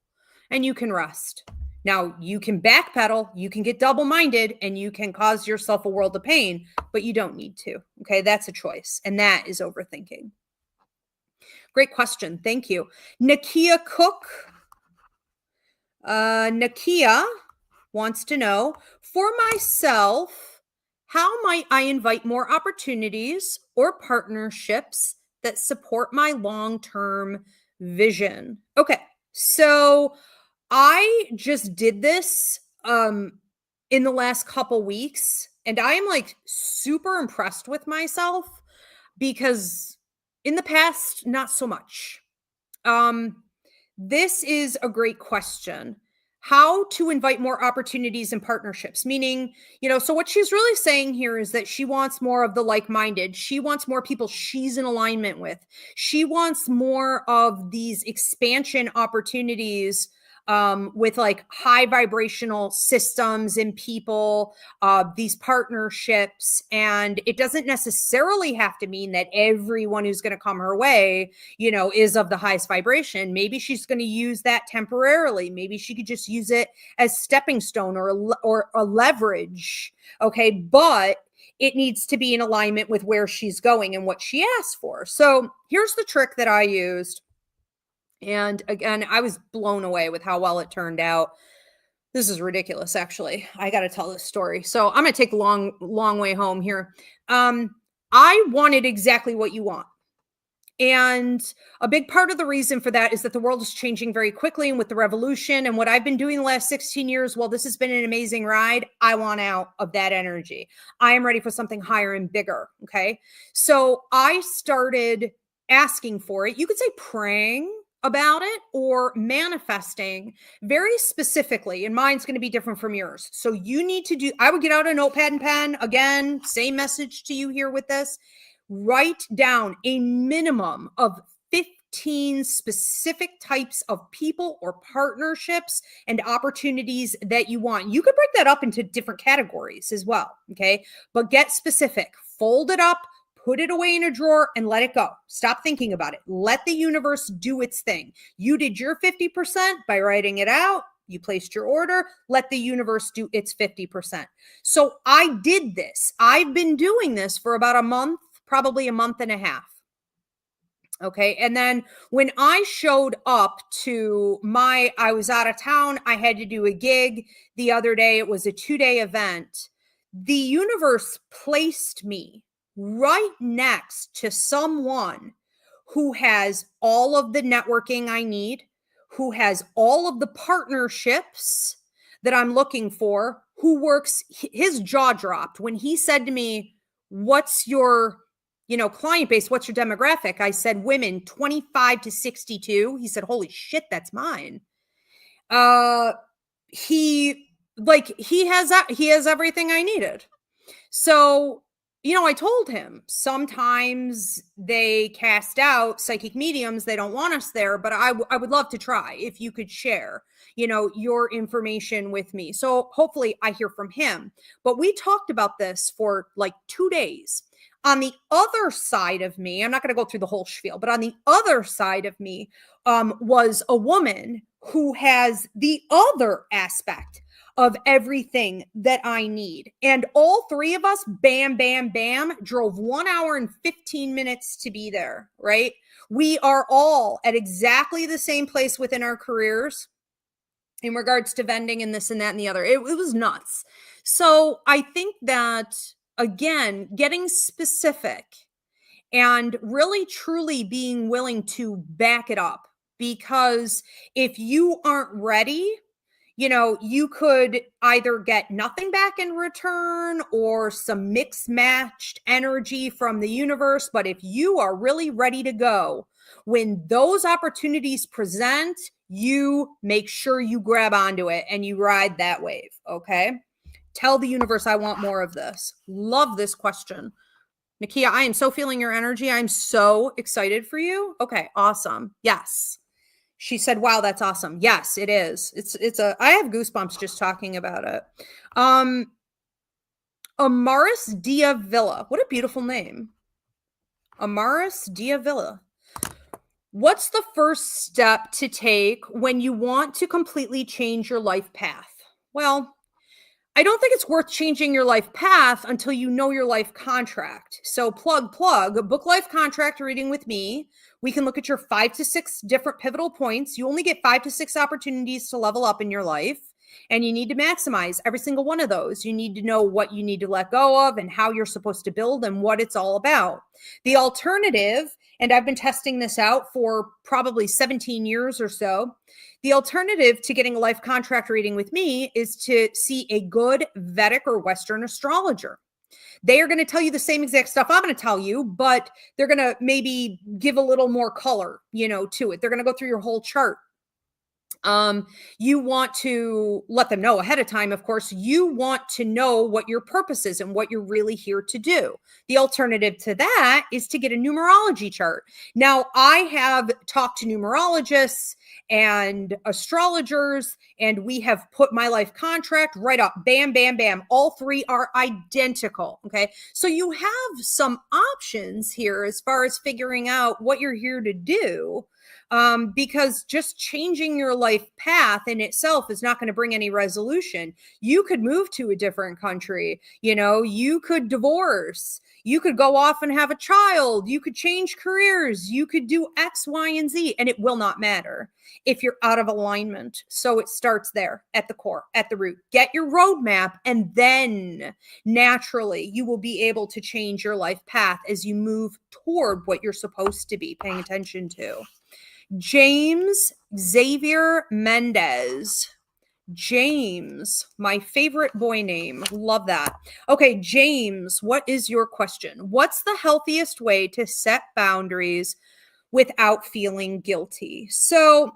and you can rest. Now, you can backpedal, you can get double-minded, and you can cause yourself a world of pain, but you don't need to. Okay, that's a choice, and that is overthinking. Great question. Thank you. Nakia Cook. Nakia wants to know, for myself, how might I invite more opportunities or partnerships that support my long-term vision? Okay, so I just did this in the last couple weeks, and I am like super impressed with myself because in the past, not so much. This is a great question. How to invite more opportunities and partnerships, meaning, so what she's really saying here is that she wants more of the like-minded. She wants more people she's in alignment with. She wants more of these expansion opportunities with like high vibrational systems and people, these partnerships. And it doesn't necessarily have to mean that everyone who's going to come her way, is of the highest vibration. Maybe she's going to use that temporarily. Maybe she could just use it as stepping stone or a leverage. Okay. But it needs to be in alignment with where she's going and what she asked for. So here's the trick that I used. And again, I was blown away with how well it turned out. This is ridiculous, actually. I got to tell this story. So I'm going to take a long way home here. I wanted exactly what you want. And a big part of the reason for that is that the world is changing very quickly, and with the revolution and what I've been doing the last 16 years, well, this has been an amazing ride. I want out of that energy. I am ready for something higher and bigger. Okay. So I started asking for it. You could say praying about it or manifesting very specifically, and mine's going to be different from yours. So I would get out a notepad and pen. Again, same message to you here with this. Write down a minimum of 15 specific types of people or partnerships and opportunities that you want. You could break that up into different categories as well. Okay. But get specific, fold it up, put it away in a drawer and let it go. Stop thinking about it. Let the universe do its thing. You did your 50% by writing it out. You placed your order. Let the universe do its 50%. So I did this. I've been doing this for about a month, probably a month and a half. Okay. And then when I showed up I was out of town. I had to do a gig the other day. It was a 2-day event. The universe placed me right next to someone who has all of the networking I need, who has all of the partnerships that I'm looking for, who works, his jaw dropped when he said to me, what's your, client base? What's your demographic? I said, women 25 to 62. He said, holy shit, that's mine. He has everything I needed. So, I told him sometimes they cast out psychic mediums. They don't want us there, but I would love to try if you could share, your information with me. So hopefully I hear from him, but we talked about this for like 2 days. On the other side of me, I'm not going to go through the whole spiel, but on the other side of me was a woman who has the other aspect of everything that I need. And all three of us, bam, bam, bam, drove 1 hour and 15 minutes to be there, right? We are all at exactly the same place within our careers in regards to vending and this and that and the other. It was nuts. So I think that, again, getting specific and really truly being willing to back it up, because if you aren't ready, you could either get nothing back in return or some mixed matched energy from the universe. But if you are really ready to go, when those opportunities present, you make sure you grab onto it and you ride that wave. Okay. Tell the universe, I want more of this. Love this question. Nakia, I am so feeling your energy. I'm so excited for you. Okay, awesome. Yes. She said, wow, that's awesome. Yes, it is. I have goosebumps just talking about it. Amaris Diavilla. What a beautiful name. Amaris Diavilla. What's the first step to take when you want to completely change your life path? Well, I don't think it's worth changing your life path until you know your life contract. So plug, book life contract reading with me. We can look at your 5 to 6 different pivotal points. You only get 5 to 6 opportunities to level up in your life, and you need to maximize every single one of those. You need to know what you need to let go of and how you're supposed to build and what it's all about. The alternative, and I've been testing this out for probably 17 years or so, the alternative to getting a life contract reading with me is to see a good Vedic or Western astrologer. They are going to tell you the same exact stuff I'm going to tell you, but they're going to maybe give a little more color, to it. They're going to go through your whole chart. You want to let them know ahead of time. Of course, you want to know what your purpose is and what you're really here to do. The alternative to that is to get a numerology chart. Now, I have talked to numerologists and astrologers, and we have put my life contract right up. Bam, bam, bam. All 3 are identical. Okay. So you have some options here as far as figuring out what you're here to do. Because just changing your life path in itself is not going to bring any resolution. You could move to a different country, you could divorce, you could go off and have a child, you could change careers, you could do X, Y, and Z, and it will not matter if you're out of alignment. So it starts there at the core, at the root. Get your roadmap, and then naturally you will be able to change your life path as you move toward what you're supposed to be paying attention to. James Xavier Mendez. James, my favorite boy name. Love that. Okay, James, what is your question? What's the healthiest way to set boundaries without feeling guilty? So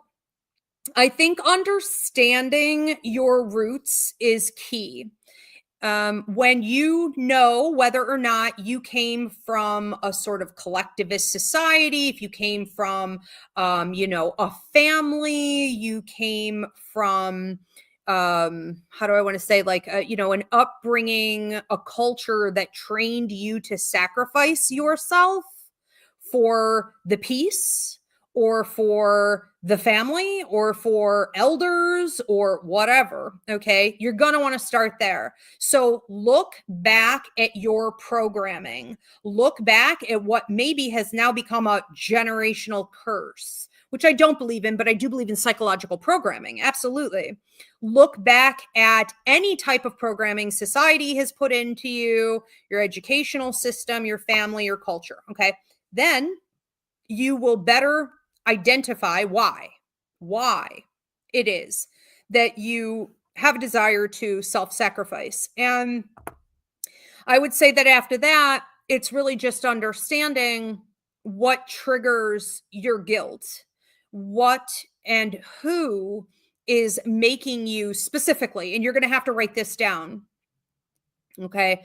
I think understanding your roots is key. When you know whether or not you came from a sort of collectivist society, if you came from, a family, you came from, how do I want to say, like, an upbringing, a culture that trained you to sacrifice yourself for the peace or for the family or for elders or whatever, okay, you're going to want to start there. So look back at your programming. Look back at what maybe has now become a generational curse, which I don't believe in, but I do believe in psychological programming. Absolutely. Look back at any type of programming society has put into you, your educational system, your family, your culture, okay? Then you will better identify why it is that you have a desire to self-sacrifice. And I would say that after that, it's really just understanding what triggers your guilt, what and who is making you specifically, and you're going to have to write this down. Okay.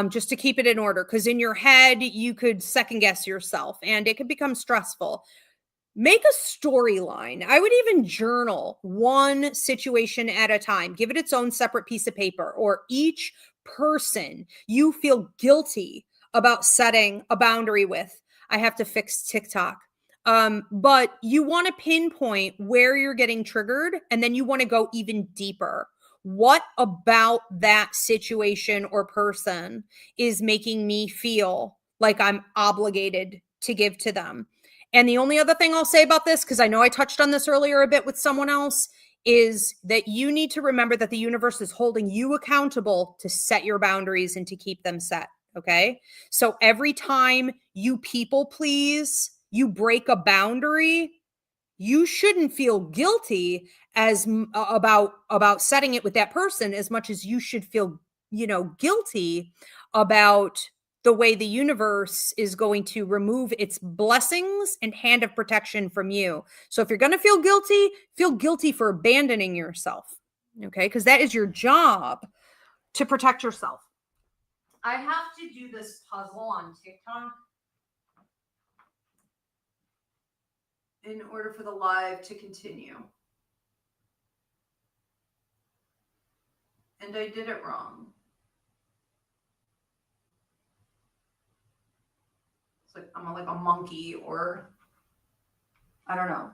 Just to keep it in order, because in your head, you could second guess yourself and it could become stressful. Make a storyline. I would even journal one situation at a time. Give it its own separate piece of paper, or each person you feel guilty about setting a boundary with. I have to fix TikTok. But you want to pinpoint where you're getting triggered, and then you want to go even deeper. What about that situation or person is making me feel like I'm obligated to give to them? And the only other thing I'll say about this, because I know I touched on this earlier a bit with someone else, is that you need to remember that the universe is holding you accountable to set your boundaries and to keep them set. Okay. So every time you people please, you break a boundary, you shouldn't feel guilty as about setting it with that person as much as you should feel, guilty about the way the universe is going to remove its blessings and hand of protection from you. So if you're going to feel guilty for abandoning yourself. Okay? Because that is your job, to protect yourself. I have to do this puzzle on TikTok in order for the live to continue. And I did it wrong. It's like I'm like a monkey, or I don't know,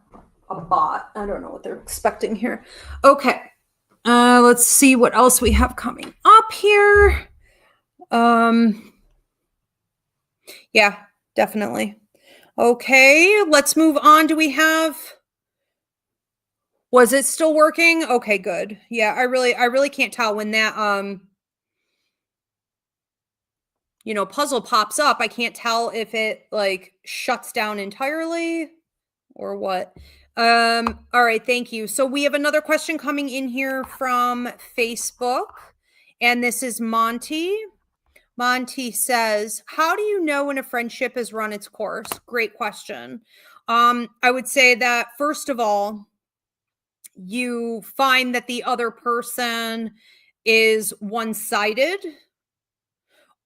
a bot. I don't know what they're expecting here. Okay. Let's see what else we have coming up here. Yeah, definitely. Okay, let's move on. Was it still working? Okay, good. Yeah, I really can't tell when that puzzle pops up. I can't tell if it like shuts down entirely or what. All right, thank you. So we have another question coming in here from Facebook, and this is Monty. Monty says, how do you know when a friendship has run its course? Great question. I would say that, first of all, you find that the other person is one-sided,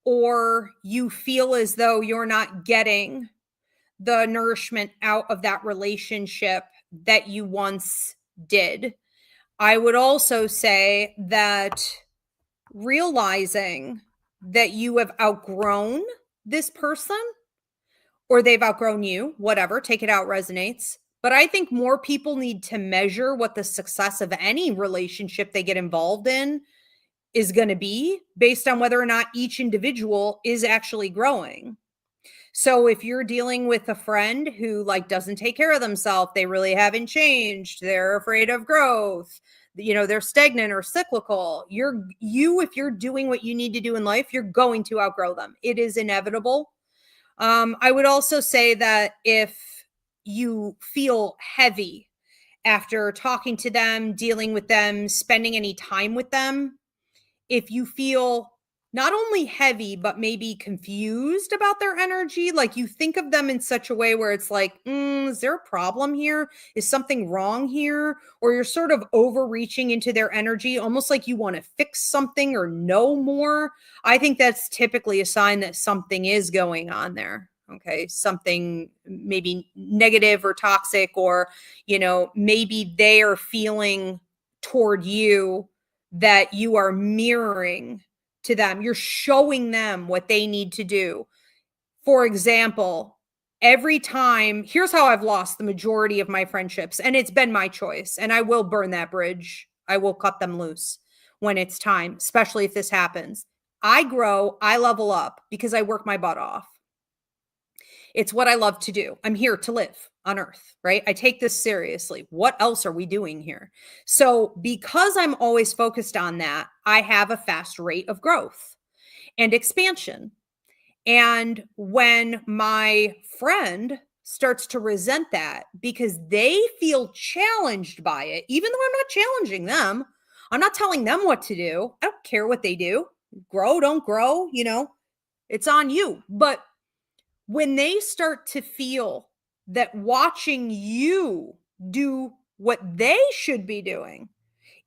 or you feel as though you're not getting the nourishment out of that relationship that you once did. I would also say that realizing that you have outgrown this person, or they've outgrown you, whatever, take it out, resonates. But I think more people need to measure what the success of any relationship they get involved in is going to be based on whether or not each individual is actually growing. So if you're dealing with a friend who like doesn't take care of themselves, they really haven't changed, they're afraid of growth, they're stagnant or cyclical, if you're doing what you need to do in life, you're going to outgrow them. It is inevitable. I would also say that if you feel heavy after talking to them, dealing with them, spending any time with them, if you feel not only heavy, but maybe confused about their energy, like you think of them in such a way where it's like, is there a problem here? Is something wrong here? Or you're sort of overreaching into their energy, almost like you want to fix something or know more. I think that's typically a sign that something is going on there. Okay. Something maybe negative or toxic, or, maybe they are feeling toward you that you are mirroring to them. You're showing them what they need to do. For example, every time, here's how I've lost the majority of my friendships, and it's been my choice, and I will burn that bridge. I will cut them loose when it's time, especially if this happens. I grow, I level up because I work my butt off. It's what I love to do. I'm here to live on earth, right? I take this seriously. What else are we doing here? So because I'm always focused on that, I have a fast rate of growth and expansion. And when my friend starts to resent that because they feel challenged by it, even though I'm not challenging them, I'm not telling them what to do. I don't care what they do. Grow, don't grow, it's on you. But when they start to feel that watching you do what they should be doing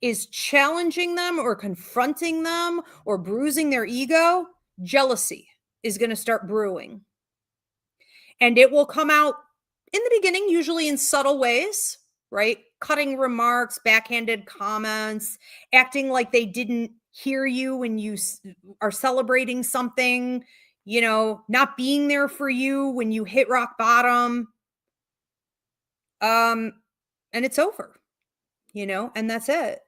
is challenging them or confronting them or bruising their ego, jealousy is going to start brewing. And it will come out in the beginning, usually in subtle ways, right? Cutting remarks, backhanded comments, acting like they didn't hear you when you are celebrating something, not being there for you when you hit rock bottom. And it's over, and that's it.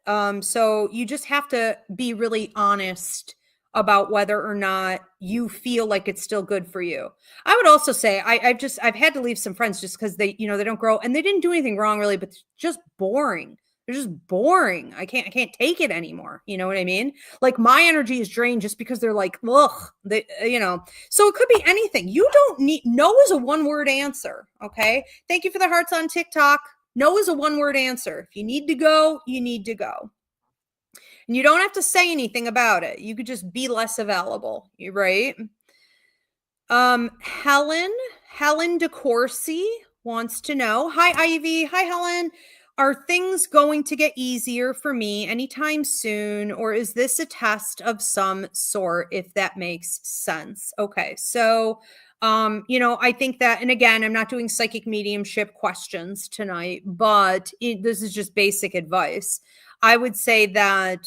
So you just have to be really honest about whether or not you feel like it's still good for you. I would also say I've had to leave some friends just because they don't grow, and they didn't do anything wrong really, but it's just boring. They're just boring. I can't take it anymore. You know what I mean? Like my energy is drained just because they're like, ugh, so it could be anything. You don't need, no is a one-word answer. Okay. Thank you for the hearts on TikTok. No is a one-word answer. If you need to go, you need to go. And you don't have to say anything about it. You could just be less available, right? Helen DeCourcy wants to know, hi, Ivy. Hi, Helen. Are things going to get easier for me anytime soon, or is this a test of some sort, if that makes sense? Okay, so, I think that, and again, I'm not doing psychic mediumship questions tonight, but this is just basic advice. I would say that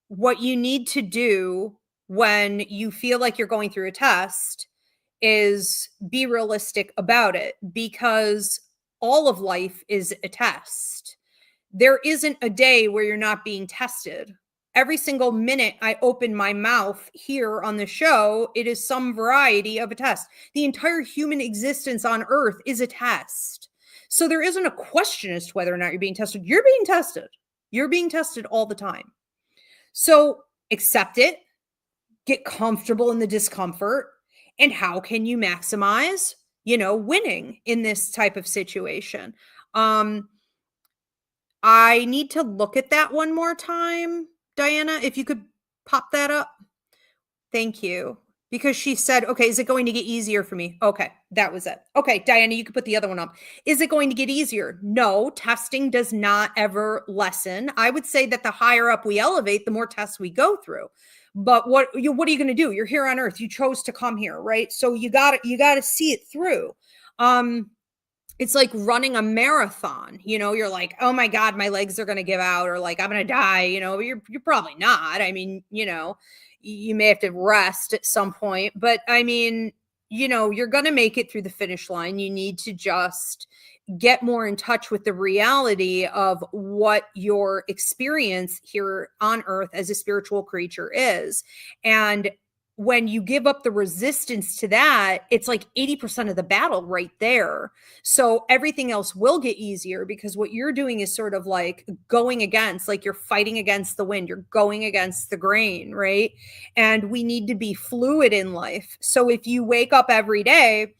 what you need to do when you feel like you're going through a test is be realistic about it, because all of life is a test. There isn't a day where you're not being tested. Every single minute I open my mouth here on the show, it is some variety of a test. The entire human existence on earth is a test. So there isn't a question as to whether or not you're being tested. You're being tested. You're being tested all the time. So accept it, get comfortable in the discomfort, and how can you maximize, winning in this type of situation? I need to look at that one more time. Diana, if you could pop that up. Thank you. Because she said, okay, is it going to get easier for me? Okay, that was it. Okay, Diana, you could put the other one up. Is it going to get easier? No, testing does not ever lessen. I would say that the higher up we elevate, the more tests we go through. But what are you going to do? You're here on earth. You chose to come here, right? So you got to see it through. It's like running a marathon. You're like, oh my God, my legs are going to give out, or like I'm going to die. You're probably not. I mean, you may have to rest at some point, but I mean, you're going to make it through the finish line. You need to just get more in touch with the reality of what your experience here on earth as a spiritual creature is. And when you give up the resistance to that, it's like 80% of the battle right there. So everything else will get easier, because what you're doing is sort of like going against, like you're fighting against the wind, you're going against the grain, right? And we need to be fluid in life. So if you wake up every day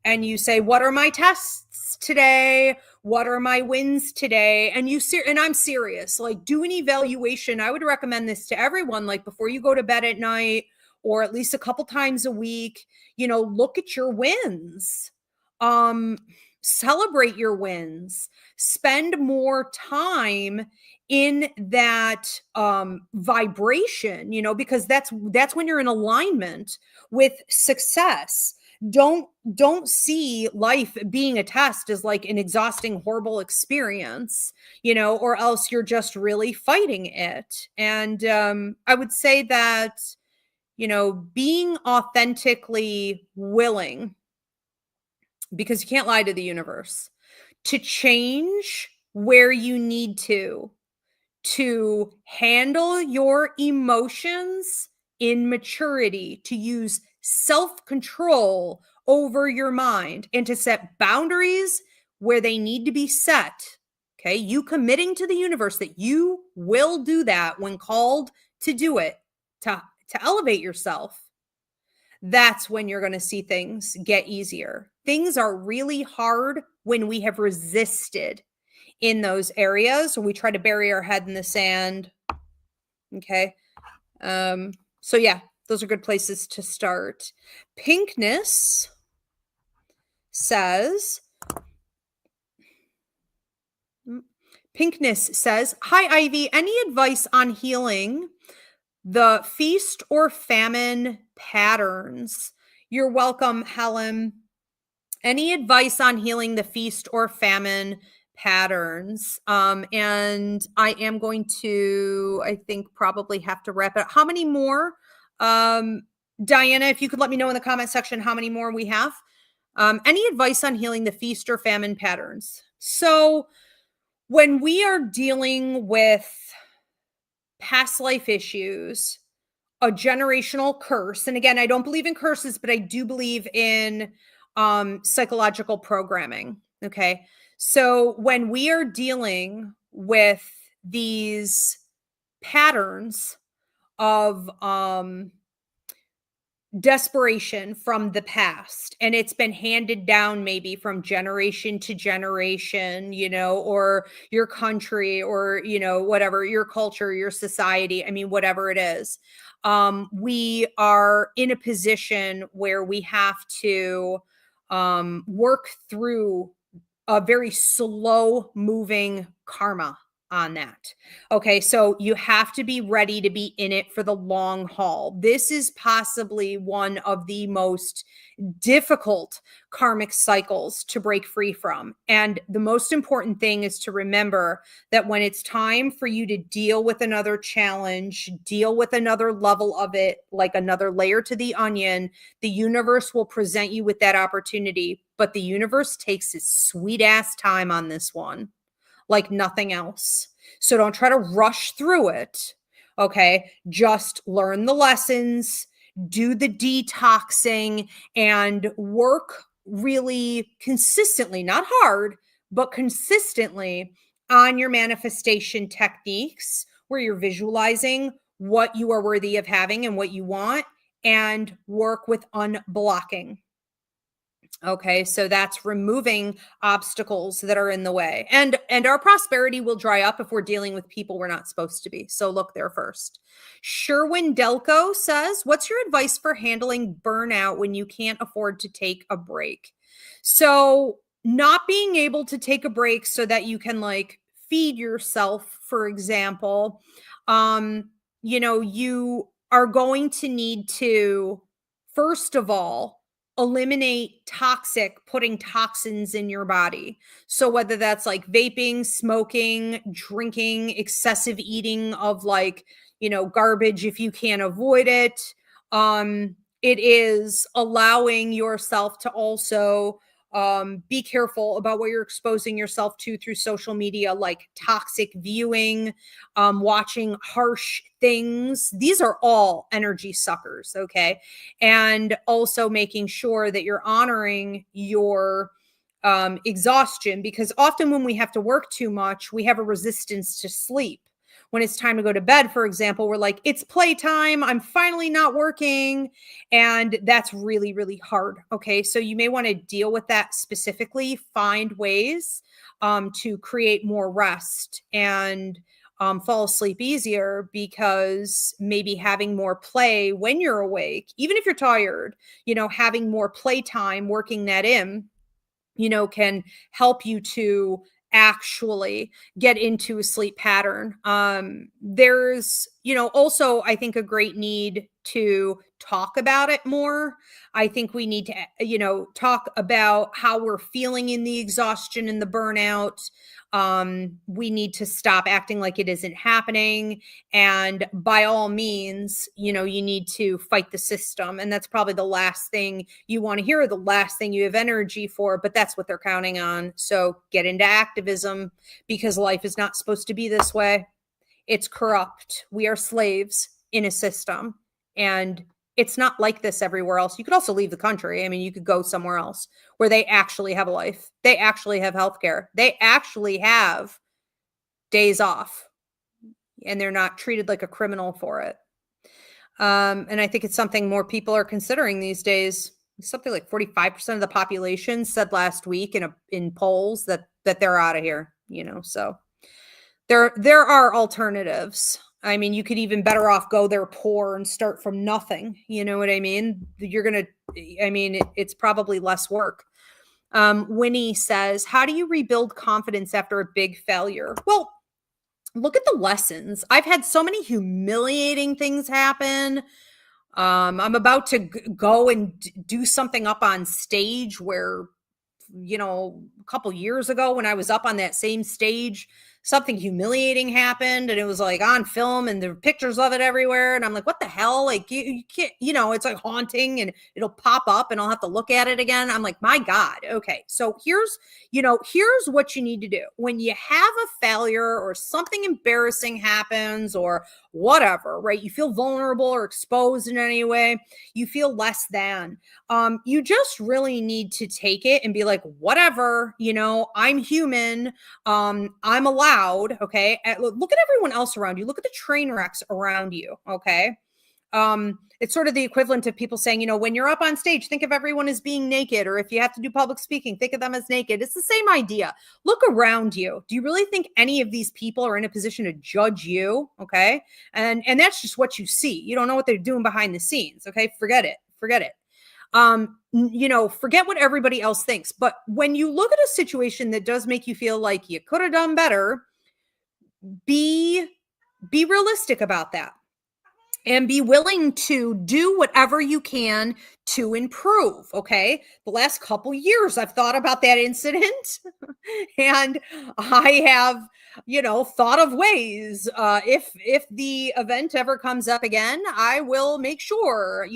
and you say, what are my tests today? What are my wins today? And and I'm serious, like do an evaluation. I would recommend this to everyone, like before you go to bed at night, or at least a couple times a week, look at your wins, celebrate your wins, spend more time in that vibration, because that's when you're in alignment with success. Don't see life being a test as like an exhausting, horrible experience, or else you're just really fighting it. And I would say that, being authentically willing, because you can't lie to the universe, to change where you need to handle your emotions in maturity, to use self-control over your mind, and to set boundaries where they need to be set. Okay. You committing to the universe that you will do that when called to do it, to elevate yourself. That's when you're going to see things get easier. Things are really hard when we have resisted in those areas, or we try to bury our head in the sand. Okay. So yeah, those are good places to start. Pinkness says, hi, Ivy, any advice on healing the feast or famine patterns? You're welcome, Helen. Any advice on healing the feast or famine patterns? And I am going to, I think, probably have to wrap it up. How many more? Diana, if you could let me know in the comment section how many more we have. Any advice on healing the feast or famine patterns? So when we are dealing with past life issues, a generational curse. And again, I don't believe in curses, but I do believe in psychological programming. Okay. So when we are dealing with these patterns of desperation from the past, and it's been handed down maybe from generation to generation, or your country, or whatever, your culture, your society, I mean, whatever it is, we are in a position where we have to work through a very slow moving karma on that. Okay, so you have to be ready to be in it for the long haul. This is possibly one of the most difficult karmic cycles to break free from. And the most important thing is to remember that when it's time for you to deal with another challenge, deal with another level of it, like another layer to the onion, the universe will present you with that opportunity. But the universe takes its sweet ass time on this one, like nothing else. So don't try to rush through it. Okay. Just learn the lessons, do the detoxing, and work really consistently, not hard, but consistently on your manifestation techniques where you're visualizing what you are worthy of having and what you want, and work with unblocking. Okay, so that's removing obstacles that are in the way. And our prosperity will dry up if we're dealing with people we're not supposed to be. So look there first. Sherwin Delco says, "What's your advice for handling burnout when you can't afford to take a break?" So not being able to take a break so that you can like feed yourself, for example, you are going to need to, first of all, eliminate putting toxins in your body. So whether that's like vaping, smoking, drinking, excessive eating of like, garbage if you can't avoid it. It is allowing yourself to also be careful about what you're exposing yourself to through social media, like toxic viewing, watching harsh things. These are all energy suckers. Okay. And also making sure that you're honoring your exhaustion, because often when we have to work too much, we have a resistance to sleep. When it's time to go to bed, for example, we're like, it's playtime, I'm finally not working. And that's really, really hard. Okay. So you may want to deal with that specifically, find ways to create more rest and fall asleep easier, because maybe having more play when you're awake, even if you're tired, having more playtime, working that in, can help you to actually get into a sleep pattern. There's, also, I think, a great need to talk about it more. I think we need to, talk about how we're feeling in the exhaustion and the burnout. We need to stop acting like it isn't happening. And by all means, you need to fight the system. And that's probably the last thing you want to hear, the last thing you have energy for, but that's what they're counting on. So get into activism, because life is not supposed to be this way. It's corrupt. We are slaves in a system, and it's not like this everywhere else. You could also leave the country. I mean, you could go somewhere else where they actually have a life. They actually have healthcare. They actually have days off, and they're not treated like a criminal for it. And I think it's something more people are considering these days. Something like 45% of the population said last week in polls that they're out of here, so there are alternatives. I mean, you could even better off go there poor and start from nothing. You know what I mean? It's probably less work. Winnie says, "How do you rebuild confidence after a big failure?" Well, look at the lessons. I've had so many humiliating things happen. I'm about to go and do something up on stage where, a couple years ago when I was up on that same stage, something humiliating happened and it was like on film and there were pictures of it everywhere. And I'm like, what the hell? Like you can't, it's like haunting and it'll pop up and I'll have to look at it again. I'm like, my God. Okay. So here's what you need to do. When you have a failure or something embarrassing happens or whatever, right? You feel vulnerable or exposed in any way, you feel less than, you just really need to take it and be like, whatever, I'm human. I'm allowed. Okay. Look at everyone else around you. Look at the train wrecks around you. Okay. It's sort of the equivalent of people saying, when you're up on stage, think of everyone as being naked, or if you have to do public speaking, think of them as naked. It's the same idea. Look around you. Do you really think any of these people are in a position to judge you? Okay. And that's just what you see. You don't know what they're doing behind the scenes. Okay. Forget it. Forget what everybody else thinks. But when you look at a situation that does make you feel like you could have done better, be realistic about that. And be willing to do whatever you can to improve. Okay. The last couple years, I've thought about that incident and I have, thought of ways. If the event ever comes up again, I will make sure,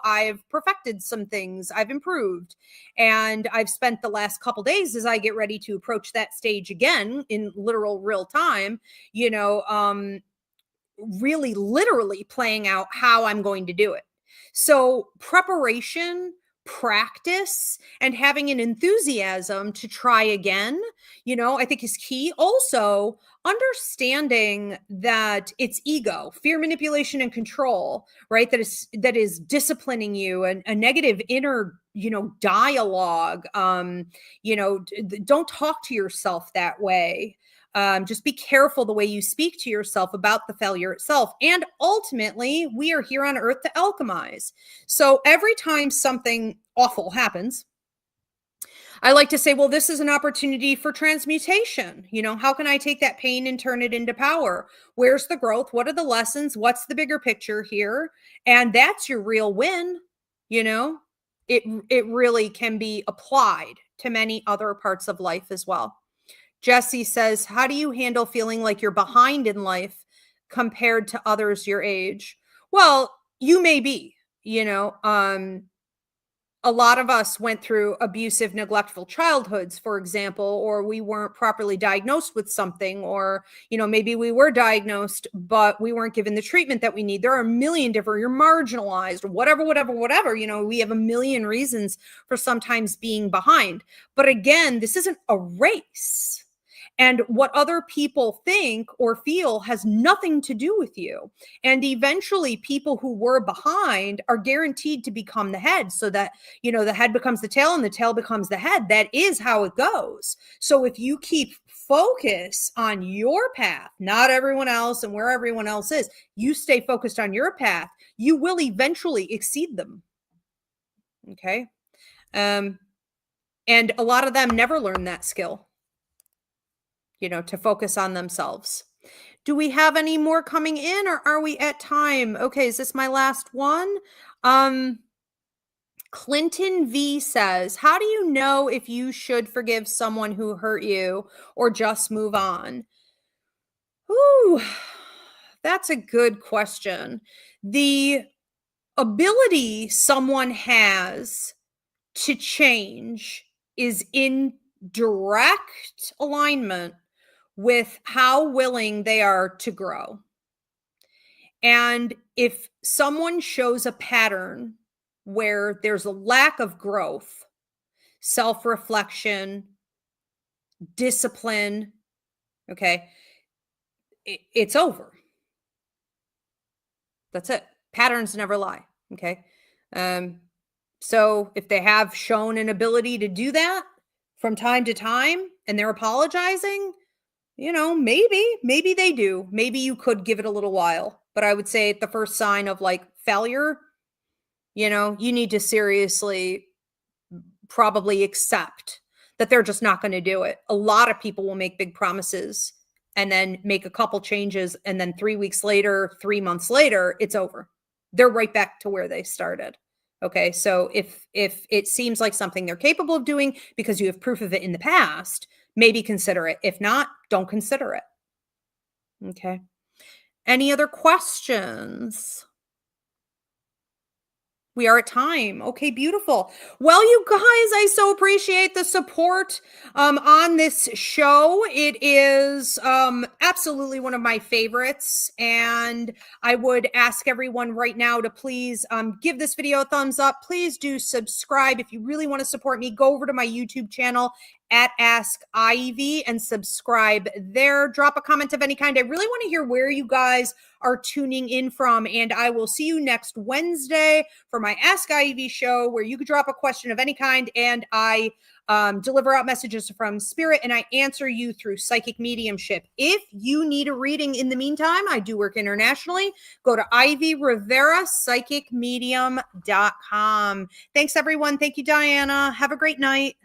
I've perfected some things, I've improved. And I've spent the last couple days as I get ready to approach that stage again in literal real time, really literally playing out how I'm going to do it. So preparation, practice, and having an enthusiasm to try again, I think is key. Also, understanding that it's ego, fear, manipulation, and control, right? That is disciplining you, and a negative inner, dialogue. Don't talk to yourself that way. Just be careful the way you speak to yourself about the failure itself. And ultimately, we are here on earth to alchemize. So every time something awful happens, I like to say, well, this is an opportunity for transmutation. How can I take that pain and turn it into power? Where's the growth? What are the lessons? What's the bigger picture here? And that's your real win. It really can be applied to many other parts of life as well. Jesse says, how do you handle feeling like you're behind in life compared to others your age? Well, you may be, a lot of us went through abusive, neglectful childhoods, for example, or we weren't properly diagnosed with something, or, maybe we were diagnosed, but we weren't given the treatment that we need. There are a million different, you're marginalized, whatever, we have a million reasons for sometimes being behind. But again, this isn't a race. And what other people think or feel has nothing to do with you. And eventually people who were behind are guaranteed to become the head, so that, the head becomes the tail and the tail becomes the head. That is how it goes. So if you keep focus on your path, not everyone else and where everyone else is, you stay focused on your path, you will eventually exceed them. Okay. And a lot of them never learn that skill, to focus on themselves. Do we have any more coming in, or are we at time? Okay, is this my last one? Clinton V says, how do you know if you should forgive someone who hurt you or just move on? Ooh, that's a good question. The ability someone has to change is in direct alignment with how willing they are to grow. And if someone shows a pattern where there's a lack of growth, self-reflection, discipline, okay, it's over. That's it. Patterns never lie. Okay. So if they have shown an ability to do that from time to time and they're apologizing, maybe they do. Maybe you could give it a little while, but I would say the first sign of like failure, you need to seriously probably accept that they're just not going to do it. A lot of people will make big promises and then make a couple changes, and then 3 weeks later, 3 months later, it's over. They're right back to where they started. Okay. So if it seems like something they're capable of doing because you have proof of it in the past, maybe consider it. If not, don't consider it. Okay. Any other questions? We are at time. Okay, beautiful. Well, you guys, I so appreciate the support on this show. It is absolutely one of my favorites, and I would ask everyone right now to please give this video a thumbs up. Please do subscribe. If you really want to support me, go over to my YouTube channel at Ask Ivy and subscribe there. Drop a comment of any kind. I really want to hear where you guys are tuning in from, and I will see you next Wednesday for my Ask Ivy show, where you could drop a question of any kind, and I deliver out messages from spirit, and I answer you through psychic mediumship. If you need a reading in the meantime, I do work internationally. Go to Ivy Rivera, psychicmedium.com. Thanks, everyone. Thank you, Diana. Have a great night.